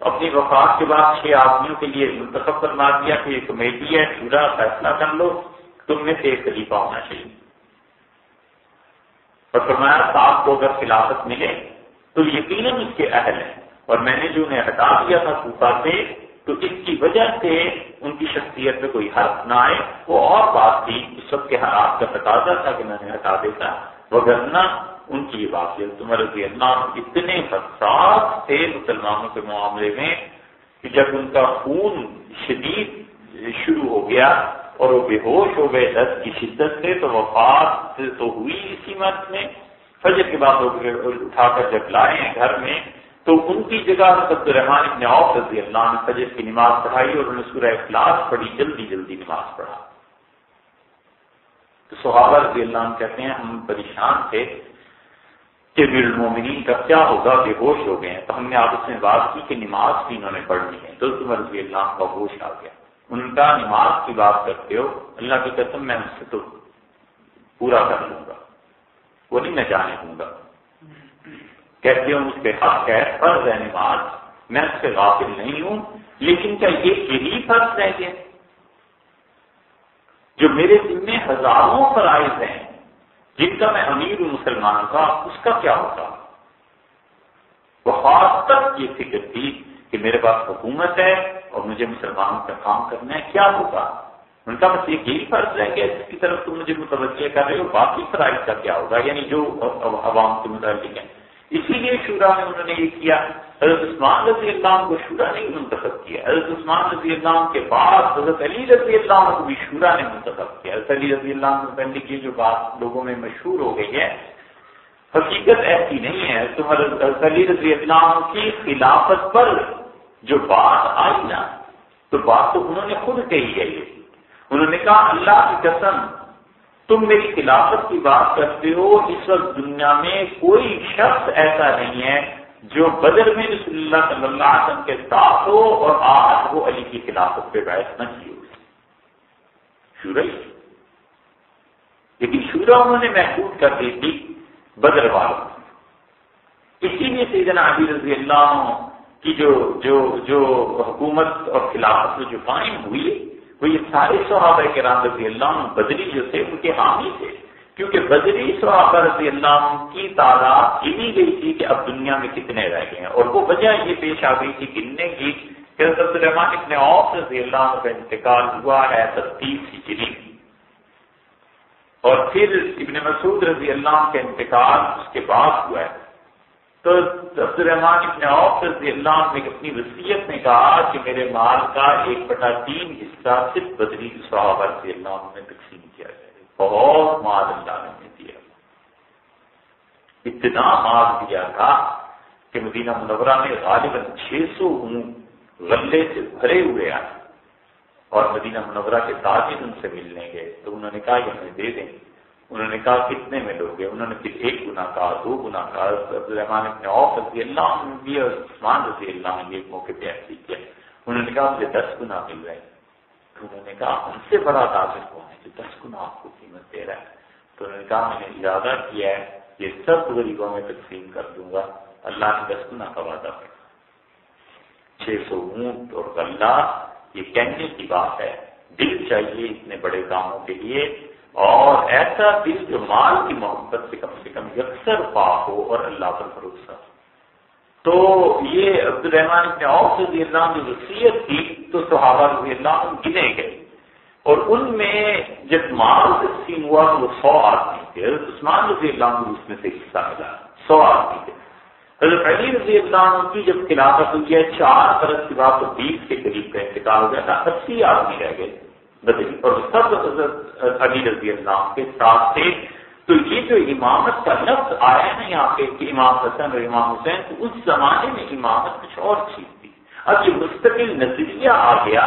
اپنی وفات کے بعد 6 آدمیوں کے لیے منتخب فرما دیا کہ یہ کمیٹی ہے، شورا فیصلہ کر لو، تم میں سے ایک خلیفہ ہونا چاہیے، اور فرمایا صاحب کو اگر خلافت ملے تو یقیناً اس کے اہل ہیں، اور میں نے جو انہیں ہٹا دیا تھا کوفہ سے تو اس کی وجہ سے ان کی شخصیت میں کوئی حرف نہ آئے، وہ اور بات تھی، اس وقت کے حالات کا تقاضا تھا کہ میں نے ہٹا دیتا، وگرنہ ان کی یہ بات ہے۔ عمر رضی اللہ عنہ اتنے حساس تھے مسلمانوں کے معاملے میں کہ جب ان کا خون شدید شروع ہو گیا اور وہ بے ہوش ہو گئے درد کی شدت سے، تو وفات تو ہوئی اسی مرض میں۔ فجر کے بعد اٹھا کر جب لائے ہیں گھر میں، تو ان کی جگہ عبد الرحمن بن عوف رضی اللہ عنہ فجر کی نماز پڑھائی اور انہوں نے سورہ اخلاص پڑھی، جلدی جلدی نماز پڑھا۔ تو صحابہ رضی اللہ عنہ کہتے ہیں ہم پریشان تھے کہ امیر المومنین کا کیا ہوگا، بے ہوش ہو گئے ہیں۔ تو ہم نے آپس میں بات کی کہ نماز بھی انہوں نے پڑھنی ہے۔ تو عمر رضی اللہ عنہ کا ہوش آ گیا، ان کا نماز کی بات کرتے ہو، اللہ کی قسم میں اس سے تو پورا کر لوں گا، وہ نہیں میں جانے دوں گا۔ کہتے ہوں اس پہ حق ہے، فرض ہے نماز، میں اس سے غافل نہیں ہوں، لیکن کیا یہی فرض رہ گیا جو میرے ذمے ہزاروں فرائض ہیں جن کا میں امیر مسلمانوں کا، اس کا کیا ہوگا؟ وفات تک یہ فکر تھی کہ میرے پاس حکومت ہے اور مجھے مسلمانوں کا کام کرنا ہے، کیا ہوگا؟ ان کا بس یہی فرض رہ گیا جس کی طرف تم مجھے متوجہ کر رہے ہو، باقی فرائض کا کیا ہوگا، یعنی جو عوام کے متعلق ہے۔ اسی لیے شورا میں انہوں نے یہ کیا، حضرت عثمان رضی اللہ عنہ کو شورا نے منتخب کیا، حضرت عثمان رضی اللہ عنہ کے بعد حضرت علی رضی اللہ عنہ کو بھی شورا نے منتخب کیا۔ حضرت علی رضی اللہ عنہ پہلے کی جو بات لوگوں میں مشہور ہو گئی ہے، حقیقت ایسی نہیں ہے۔ تو حضرت علی رضی اللہ عنہ کی خلافت پر جو بات آئی نا، تو بات تو انہوں نے خود کہی ہے، یہ انہوں نے کہا اللہ کی قسم تم میری خلافت کی بات کرتے ہو، اس وقت دنیا میں کوئی شخص ایسا نہیں ہے جو بدر میں رسول اللہ صلی اللہ علیہ وسلم کے ساتھ ہو اور آج وہ علی کی خلافت پہ بیعت نہ کی ہو۔ شورا ہی، لیکن شورا انہوں نے محدود کر دی تھی بدر والوں، اسی لیے سیدنا علی رضی اللہ عنہ کی جو حکومت اور خلافت جو قائم ہوئی، وہ یہ سارے صحابہ کرام رضی اللہ عنہ بدری جو تھے ان کے حامی تھے، کیونکہ بدری صحابہ رضی اللہ عنہ کی تعداد گنی گئی تھی کہ اب دنیا میں کتنے رہ گئے ہیں، اور وہ وجہ یہ پیش آ گئی تھی گننے کی کہ حضرت عبد الرحمن بن عوف رضی اللہ عنہ کا انتقال ہوا ہے 37 ہجری، اور پھر ابن مسعود رضی اللہ عنہ کا انتقال اس کے بعد ہوا ہے۔ تو عبد الرحمن بن عوف رضی اللہ عنہ نے اپنی وصیت میں کہا کہ میرے مال کا 1/3 حصہ صرف بدری صحابہ رضی اللہ عنہ میں تقسیم کیا جائے۔ بہت مال اللہ نے دیا، اتنا مال دیا تھا کہ مدینہ منورہ میں غالباً 600 اونٹ غلے سے بھرے ہوئے آئے، اور مدینہ منورہ کے تاجر ان سے ملنے گئے تو انہوں نے کہا یہ ہمیں دے دیں۔ انہوں نے کہا کتنے میں لوگے؟ انہوں نے پھر 1 گنا کہا، 2 گنا کہا۔ عبد الرحمن بن عوف رضی اللہ عنہ بھی اور عثمان رضی اللہ عنہ ایک موقع پہ ایسی کیا، انہوں نے کہا مجھے 10 گنا مل رہے ہیں۔ تو انہوں نے کہا ہم سے بڑا تاجر کون ہے جو 10 گنا آپ کو قیمت دے رہا ہے؟ تو انہوں نے کہا میں نے ارادہ کیا ہے یہ سب غریبوں میں تقسیم کر دوں گا، اللہ نے 10 گنا کا وعدہ کیا۔ 600 اونٹ اور غلہ، یہ کہنے کی بات ہے، دل چاہیے اتنے بڑے کاموں کے لیے، اور ایسا دل جو مال کی محبت سے کم یکسر پاک ہو اور اللہ پر بھروسہ۔ تو یہ عبد الرحمن بن عوف رضی اللہ عنہ کی وصیت تھی، تو صحابہ رضی اللہ عنہ گنے گئے، اور ان میں جب مال تقسیم ہوا تو وہ 100 آدمی تھے۔ حضرت عثمان رضی اللہ عنہ اس میں سے حصہ ملا، 100 آدمی تھے۔ حضرت علی رضی اللہ عنہ کی جب خلافت ہوئی ہے 4 برس کے بعد، تو 20 کے قریب کا انتقال ہو گیا تھا، 80 آدمی رہ گئے بدری، اور سب حضرت علی رضی اللہ عنہ کے ساتھ تھے۔ تو یہ جو امامت کا لفظ آیا ہے نا یہاں پہ کہ امام حسن اور امام حسین، تو اس زمانے میں امامت کچھ اور چیز تھی۔ اب یہ مستقل نظریہ آ گیا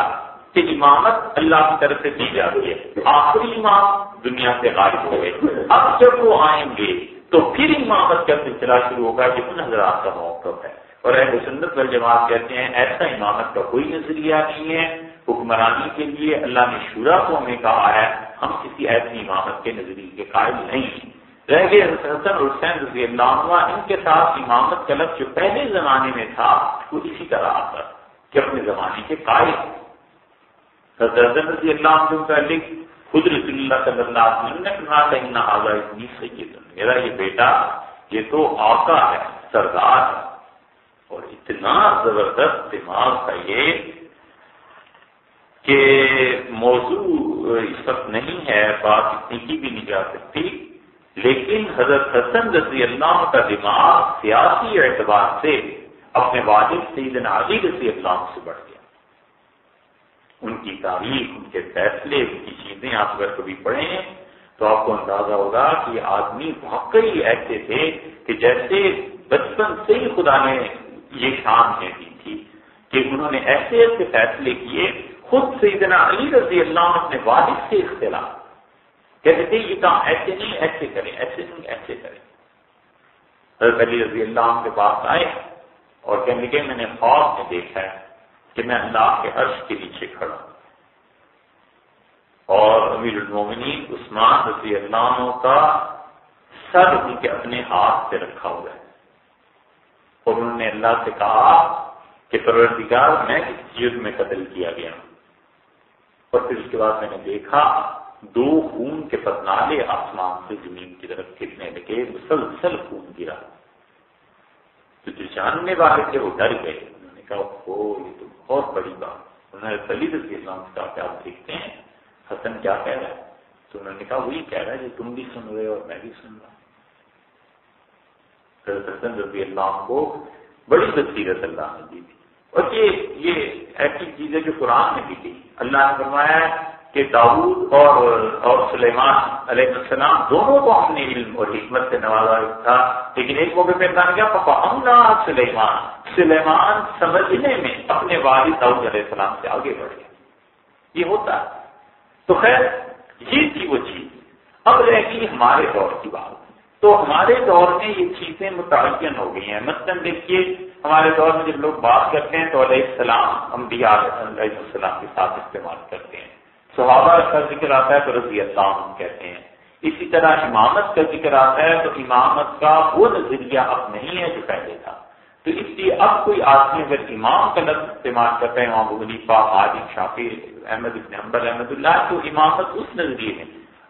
کہ امامت اللہ کی طرف سے دی جاتی ہے، آخری امام دنیا سے غائب ہو گئے، اب جب وہ آئیں گے تو پھر امامت کا سلسلہ شروع ہوگا، یہ ان حضرات کا موقف ہے۔ اور اہل سنت والجماعت کہتے ہیں ایسا امامت کا کوئی نظریہ نہیں ہے، حکمرانی کے لیے اللہ نے شورا کو ہمیں کہا ہے، ہم کسی ایسی امامت کے نظریے کے قائل نہیں ہیں۔ رہ گئے حسن اور حسین رضی اللہ عنہ، ان کے ساتھ امامت کا لفظ جو پہلے زمانے میں تھا وہ اسی طرح آتا کہ اپنے زمانے کے قائل۔ حضرت رضی اللہ عنہ کا لکھ خود رسول اللہ صلی اللہ علیہ وسلم نے کہا کہ ان ھذا ابنی سید، میرا یہ بیٹا یہ تو آقا ہے، سردار ہے، اور اتنا زبردست دماغ تھا یہ کہ موضوع اس وقت نہیں ہے، بات اتنی کی بھی نہیں جا سکتی، لیکن حضرت حسن رضی اللہ عنہ کا دماغ سیاسی اعتبار سے اپنے والد سیدنا علی رضی اللہ عنہ سے بڑھ گیا. ان کی تاریخ، ان کے فیصلے، ان کی چیزیں آپ اگر کبھی پڑھیں تو آپ کو اندازہ ہوگا کہ یہ آدمی واقعی ایسے تھے کہ جیسے بچپن سے ہی خدا نے یہ شان دے دی تھی کہ انہوں نے ایسے ایسے فیصلے کیے. خود سیدنا علی رضی اللہ عنہ اپنے والد سے اختلاف کہتے تھے یہ کام ایسے نہیں، ایسے کریں، ایسے نہیں، ایسے کریں. حضرت علی رضی اللہ عنہ کے پاس آئے اور کہنے لگے میں نے خواب میں دیکھا ہے کہ میں اللہ کے عرش کے نیچے کھڑا ہوں اور امیر المومنین عثمان رضی اللہ عنہ کا سر ان کے اپنے ہاتھ سے رکھا ہوا ہے اور انہوں نے اللہ سے کہا کہ پروردگار میں کس جرم میں قتل کیا گیا ہوں. اور پھر اس کے بعد میں نے دیکھا 2 خون کے پتنالے آسمان سے زمین کی طرف گرنے لگے، مسلسل خون گرا. تو جو جاننے والے تھے وہ ڈر گئے. انہوں نے کہا یہ تو بہت بڑی بات. انہوں نے علی رضی اللہ عنہ کا کیا آپ دیکھتے ہیں حسن کیا کہہ رہا ہے؟ تو انہوں نے کہا وہی کہہ رہا ہے جو تم بھی سن رہے ہو اور میں بھی سن رہا ہوں. حضرت حسن رضی اللہ عنہ کو بڑی بصیرت اللہ نے دی تھی. اور یہ ایسی چیز ہے جو قرآن میں بھی تھی. اللہ نے فرمایا کہ داؤد اور سلیمان علیہ السلام دونوں کو ہم نے علم اور حکمت سے نوازا تھا، لیکن ایک موقع پہ اللہ نے کیا فَفَهَمْنَا سلیمان سمجھنے میں اپنے والد داؤد علیہ السلام سے آگے بڑھ گیا. یہ ہوتا ہے. تو خیر یہ تھی وہ چیز. اب رہ گئی ہمارے دور کی بات. تو ہمارے دور میں یہ چیزیں متعین ہو گئی ہیں. مثلاً دیکھیے ہمارے دور میں جب لوگ بات کرتے ہیں تو علیہ السلام انبیاء علیہ السلام کے ساتھ استعمال کرتے ہیں. صحابہ کا ذکر آتا ہے تو رضی اللہ عنہ کہتے ہیں. اسی طرح امامت کا ذکر آتا ہے تو امامت کا وہ نظریہ اب نہیں ہے جو پہلے تھا. تو اس لیے اب کوئی آدمی اگر امام کا لفظ استعمال کرتا ہے، امام ابو حنیفہ، مالک، شافعی، احمد بن حنبل احمد اللہ، تو امامت اس نظریے میں.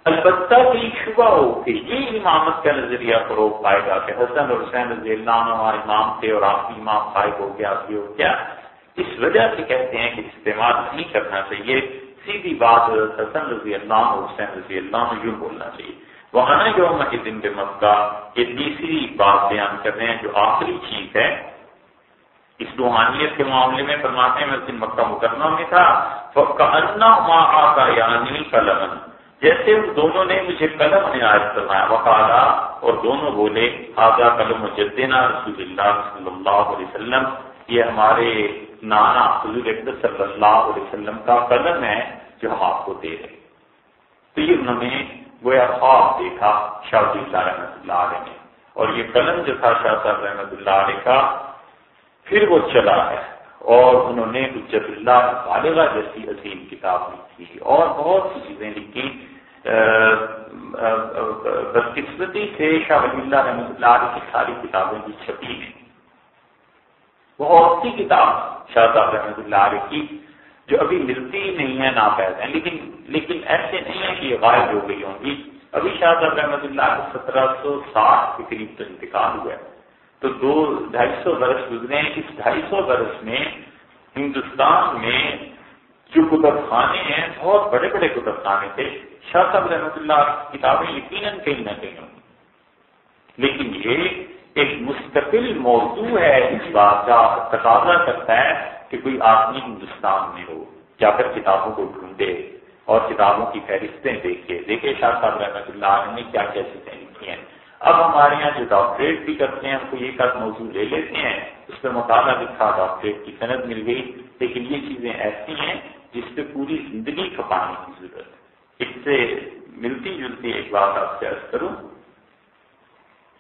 البتہ کوئی شبہ ہو کہ یہ امامت کا نظریہ فروغ پائے گا کہ حسن اور حسین رضی اللہ عنہ ہمارے امام تھے اور آپ کی امام فائق ہو گیا، یہ ہو گیا، اس وجہ سے کہتے ہیں کہ استعمال نہیں کرنا چاہیے. سیدھی بات حسن رضی اللہ عنہ حسین رضی اللہ عنہ یوں بولنا چاہیے. وہاں یوم الدین بمکہ یہ تیسری بات بیان کر رہے ہیں جو آخری چیز ہے اس روحانیت کے معاملے میں. فرماتے ہیں میں اس دن مکہ مکرمہ میں تھا فَكَأَنَّهُمَا آتَيَانِي قَلَمًا، جیسے ان دونوں نے مجھے قلم عنایت فرمایا. وقالا، اور دونوں بولے ھذا قلم جدنا رسول اللہ صلی اللہ علیہ وسلم، یہ ہمارے نانا حضور اقدس صلی اللہ علیہ وسلم کا قلم ہے جو ہم آپ کو دے رہے. تو یہ انہوں نے گویا خواب دیکھا شاہ ولی اللہ رحمۃ اللہ علیہ نے، اور یہ قلم جو تھا شاہ صاحب رحمۃ اللہ علیہ کا پھر وہ چلا ہے اور انہوں نے حجت اللہ بالغہ جیسی عظیم کتاب لکھی اور بہت سی چیزیں لکھی. بدقسمتی سے شاہ ولی اللہ رحمۃ اللہ علیہ کی ساری کتابیں بھی چھپی ہیں. بہت سی کتاب شاہ صاحب رحمۃ اللہ علیہ کی جو ابھی ملتی ہی نہیں ہے، ناپید ہیں، لیکن ایسے نہیں ہے کہ یہ غائب ہو گئی ہوں گی. ابھی شاہ صاحب رحمۃ اللہ کو 1760 کے قریب تو انتقال ہوا ہے، تو 200-250 برس گزرے ہیں. اس 250 برس میں ہندوستان میں جو کتب خانے ہیں بہت بڑے بڑے کتب خانے تھے. شاہ صاحب رحمۃ اللہ کی کتابیں یقیناً کہیں نہ کہیں ہوں گی، لیکن یہ ایک مستقل موضوع ہے. اس بات کا تقاضا کرتا ہے کہ کوئی آدمی ہندوستان میں ہو، جا کر کتابوں کو ڈھونڈے اور کتابوں کی فہرستیں دیکھے شاہ صاحب رحمۃ اللہ علیہ نے کیا کیا چیزیں لکھی ہیں. اب ہمارے یہاں جو ڈاکٹریٹ بھی کرتے ہیں ہم کو ایک آدھ موضوع لے لیتے ہیں، اس پہ مطالعہ لکھا، ڈاکٹریٹ کی سند مل گئی، لیکن یہ چیزیں ایسی ہیں جس پہ پوری زندگی کھپانے کی ضرورت ہے. اس سے ملتی جلتی ایک بات آپ سے عرض کروں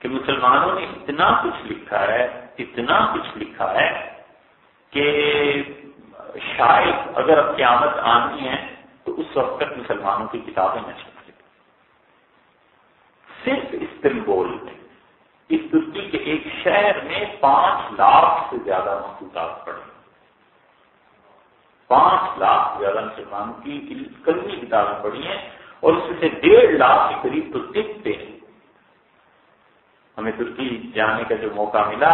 کہ مسلمانوں نے اتنا کچھ لکھا ہے کہ شاید اگر اب قیامت آنی ہے تو اس وقت تک مسلمانوں کی کتابیں نہ چھپ سکیں. صرف استنبول میں، اس ترکی کے ایک شہر میں 5 لاکھ سے زیادہ مخطوطات پڑھی. 5 لاکھ سے زیادہ مسلمانوں کی کلمی کتابیں پڑھی ہیں اور اس میں سے 1.5 لاکھ کے قریب تو طب پہ. ہمیں ترکی جانے کا جو موقع ملا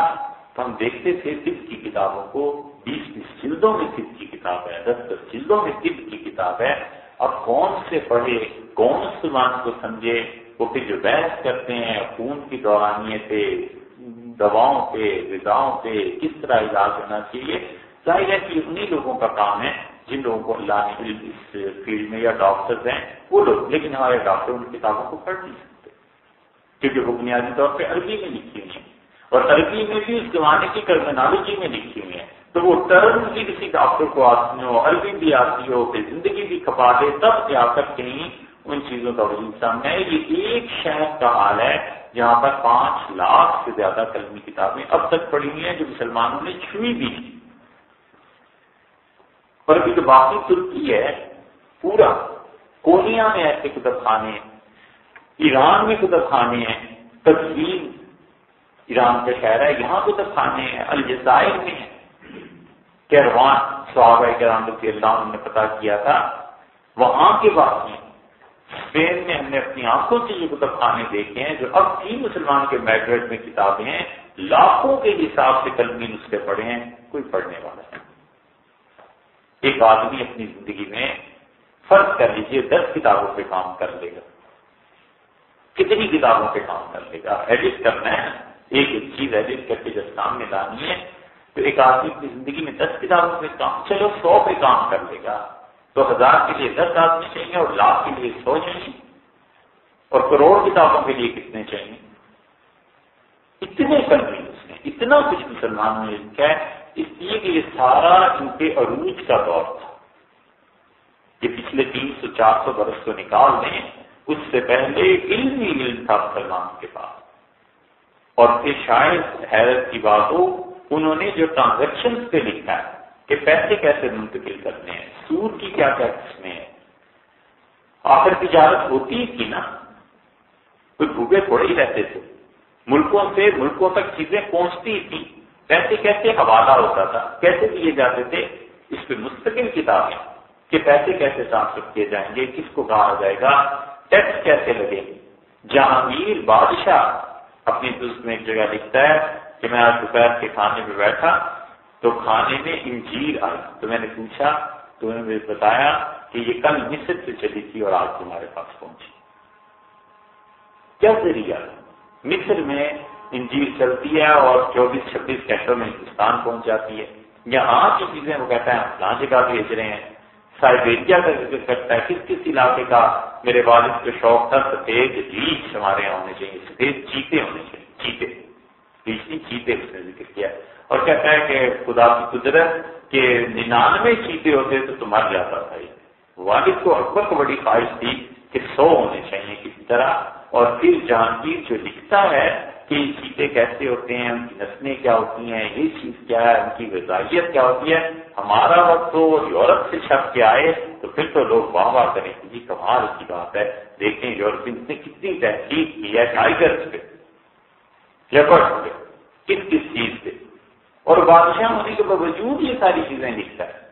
تو ہم دیکھتے تھے طب کی کتابوں کو، 20 جلدوں میں طب کی کتاب ہے، 10 جلدوں میں طب کی کتاب ہے. اب کون سے پڑھے، کون اس زبان کو سمجھے؟ وہ پھر جو بحث کرتے ہیں خون کی دورانیے سے دواؤں پہ، غذاؤں پہ کس طرح علاج ہونا چاہیے. ظاہر ہے کہ انہی لوگوں کا کام ہے جن لوگوں کو اللہ نے اس فیلڈ میں، یا ڈاکٹرز ہیں وہ لوگ. لیکن ہمارے ڈاکٹر ان کتابوں کو پڑھ نہیں سکتے کیونکہ وہ بنیادی طور پہ عربی میں لکھی ہوئی ہیں، اور عربی میں بھی اس زمانے کی ٹرمینالوجی میں لکھی ہوئی ہیں. تو وہ ٹرم بھی کسی ڈاکٹر کو آتی ہو، عربی بھی آتی ہو، پھر زندگی بھی کھپا دے، تب جا کر کہیں ان چیزوں کا وجود سامنے ہے. یہ ایک شہر کا حال ہے جہاں پر 5 لاکھ سے زیادہ کلمی کتابیں اب تک پڑھی ہوئی ہیں جو مسلمانوں نے چھوئی بھی نہیں. اور ابھی تو باقی ترکی ہے، پورا کونیا میں ایسے کتب خانے ہیں، ایران میں کتب خانے ہیں، تقسیم ایران کا شہر ہے، یہاں کتب خانے ہیں، الجزائر میں ہیں. کیروان صحابہ کرام رضی اللہ عنہ نے پتہ کیا تھا وہاں کے واقعے. اسپین میں ہم نے اپنی آنکھوں سے جو کتب خانے دیکھے ہیں جو اب بھی مسلمان کے میگریٹ میں کتابیں ہیں، لاکھوں کے حساب سے کلمی نسخے پڑھے ہیں، کوئی پڑھنے والا ہے. ایک آدمی اپنی زندگی میں فرض کر لیجئے 10 کتابوں پہ کام کر لے گا. کتنی کتابوں پہ کام کر لے گا؟ ایڈٹ کرنا ہے، ایک ایک چیز ایڈٹ کر کے جب سامنے لانی ہے تو ایک آدمی اپنی زندگی میں 10 کتابوں پہ کام، چلو 100 پہ کام کر لے گا تو 1000 کے لیے 10 آدمی چاہیے، اور لاکھ کے لیے 100 چاہیے، اور کروڑ کتابوں کے لیے کتنے چاہیے؟ اتنے کر لی اس نے، اتنا کچھ مسلمانوں نے لکھا ہے. اس لیے کہ یہ سارا ان کے عروج کا دور تھا. یہ پچھلے 300-400 برس کو نکال دیں، اس سے پہلے علم ہی علم تھا مسلمان کے پاس. اور پھر شاید حیرت کی بات ہو، انہوں نے جو ٹرانزیکشنز پہ لکھا ہے کہ پیسے کیسے منتقل کرنے ہیں، سود کی کیا کیا قسمیں ہیں. آخر تجارت ہوتی تھی نا، کوئی بھوکے تھوڑے ہی رہتے تھے، ملکوں سے ملکوں تک چیزیں پہنچتی تھی، پیسے کیسے حوالہ ہوتا تھا، کیسے دیے جاتے تھے. اس پہ مستقل کتابیں کہ پیسے کیسے ٹرانسفر کیے جائیں گے، کس کو کہا جائے گا، ٹیکس کیسے لگے. جہانگیر بادشاہ اپنی دوست میں ایک جگہ لکھتا ہے کہ میں آج دوپہر کے کھانے پہ بیٹھا تو کھانے میں انجیر آئی، تو میں نے پوچھا تو انہوں نے بتایا کہ یہ کل مصر سے چلی تھی اور آج تمہارے پاس پہنچی. کیا ذریعہ؟ مصر میں انجیر چلتی ہے اور 24-26 گھنٹوں میں ہندوستان پہنچ جاتی ہے. یہاں کی چیزیں وہ کہتا ہے ہم فلاں جگہ بھیج رہے ہیں. سائبیریا کا ذکر کرتا ہے، کس علاقے کا. میرے والد کو شوق تھا سفید ریچھ ہمارے یہاں ہونے چاہیے، سفید چیتے ہونے چاہیے، چیتے چیتے اس نے ذکر کیا. اور کہتا ہے کہ خدا کی قدرت کہ 99 چیتے ہوتے تو مر جاتا تھا. والد کو اکبر کو بڑی خواہش تھی کہ 100 ہونے چاہیے کسی طرح. اور پھر جہانگیر جو لکھتا ہے کہ یہ چیتے کیسے ہوتے ہیں، ان کی نسلیں کیا ہوتی ہیں، یہ چیز کیا ہے، ان کی غذائیت کیا ہوتی ہے. ہمارا وقت تو یورپ سے چھپ کے آئے تو پھر تو لوگ واہ واہ کریں کہ جی کمال کی بات ہے. دیکھیں یورپینس نے کتنی تحقیق کی ہے ٹائیگرز پہ، لیپرڈ پہ، کس چیز پہ. اور بادشاہ ہونے کے باوجود یہ ساری چیزیں لکھتا ہے.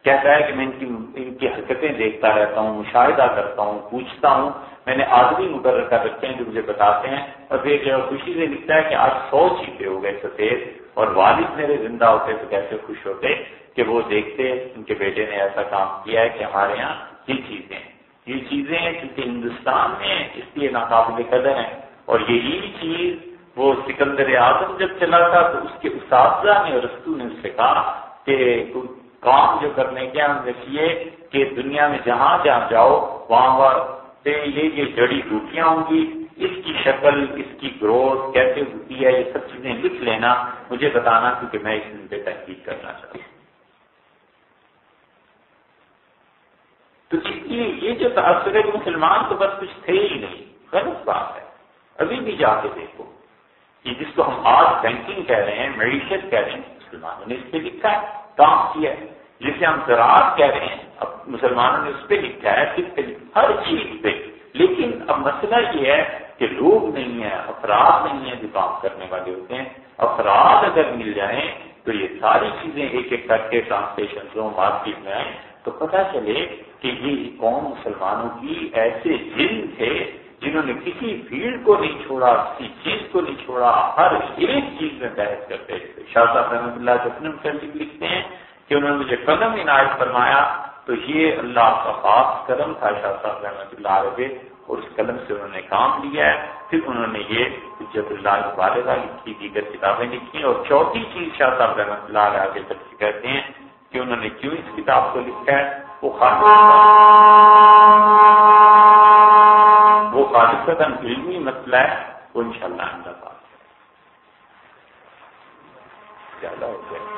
کہتا ہے کہ میں ان کی حرکتیں دیکھتا رہتا ہوں، مشاہدہ کرتا ہوں، پوچھتا ہوں. میں نے آدمی مقرر کر رکھے ہیں جو مجھے بتاتے ہیں. اور پھر خوشی سے لکھتا ہے کہ آج 100 چیتے ہو گئے سفید، اور والد میرے زندہ ہوتے تو کیسے خوش ہوتے کہ وہ دیکھتے ان کے بیٹے نے ایسا کام کیا ہے کہ ہمارے یہاں یہ چیزیں کیونکہ ہندوستان میں اس لیے ناقابل قدر ہیں. اور یہی چیز وہ سکندر اعظم جب چلا تھا تو اس کے اساتذہ نے اور رستو نے اس سے کہا کہ کام جو کرنے کے ہم دیکھیے کہ دنیا میں جہاں جہاں جاؤ وہاں پہ یہ جڑی بوٹیاں ہوں گی، اس کی شکل، اس کی گروتھ کیسے ہوتی ہے، یہ سب چیزیں لکھ لینا، مجھے بتانا کیونکہ میں اس پہ تحقیق کرنا چاہتا ہوں. تو اس لیے یہ جو تاثر ہے کہ مسلمان تو بس کچھ تھے ہی نہیں، غلط بات ہے. ابھی بھی جا کے دیکھو کہ جس کو ہم آج بینکنگ کہہ رہے ہیں، معیشت کہہ رہے ہیں، مسلمانوں نے اس پہ لکھا ہے، کام کیا ہے. جسے ہم زراعت کہہ رہے ہیں، اب مسلمانوں نے اس پہ لکھا ہے، کس پہ، ہر چیز پہ. لیکن اب مسئلہ یہ ہے کہ لوگ نہیں ہیں، افراد نہیں ہیں جو کام کرنے والے ہوتے ہیں. افراد اگر مل جائیں تو یہ ساری چیزیں ایک ایک کر کے ٹرانسلیشن ہوں، مارکیٹ میں آئیں تو پتہ چلے کہ یہ قوم مسلمانوں کی ایسے جن تھے جنہوں نے کسی فیلڈ کو نہیں چھوڑا، کسی چیز کو نہیں چھوڑا، ہر ایک چیز میں بحث کرتے تھے. شاہ صاحب رحمۃ اللہ جو اپنے متعلق لکھتے ہیں کہ انہوں نے مجھے قلم عنایت فرمایا تو یہ اللہ کا خاص کرم تھا شاہ صاحب رحمۃ اللہ علیہ، اور اس قلم سے انہوں نے کام لیا ہے. پھر انہوں نے یہ حجت اللہ البالغہ لکھی، دیگر کتابیں لکھی، اور چوتھی چیز شاہ صاحب رحمۃ اللہ علیہ آگے چل کے کہتے ہیں کہ انہوں نے کیوں اس کتاب کو لکھا ہے، وہ خالصتاً علمی مسئلہ ہے، وہ انشاءاللہ آئندہ بات زیادہ ہو گیا۔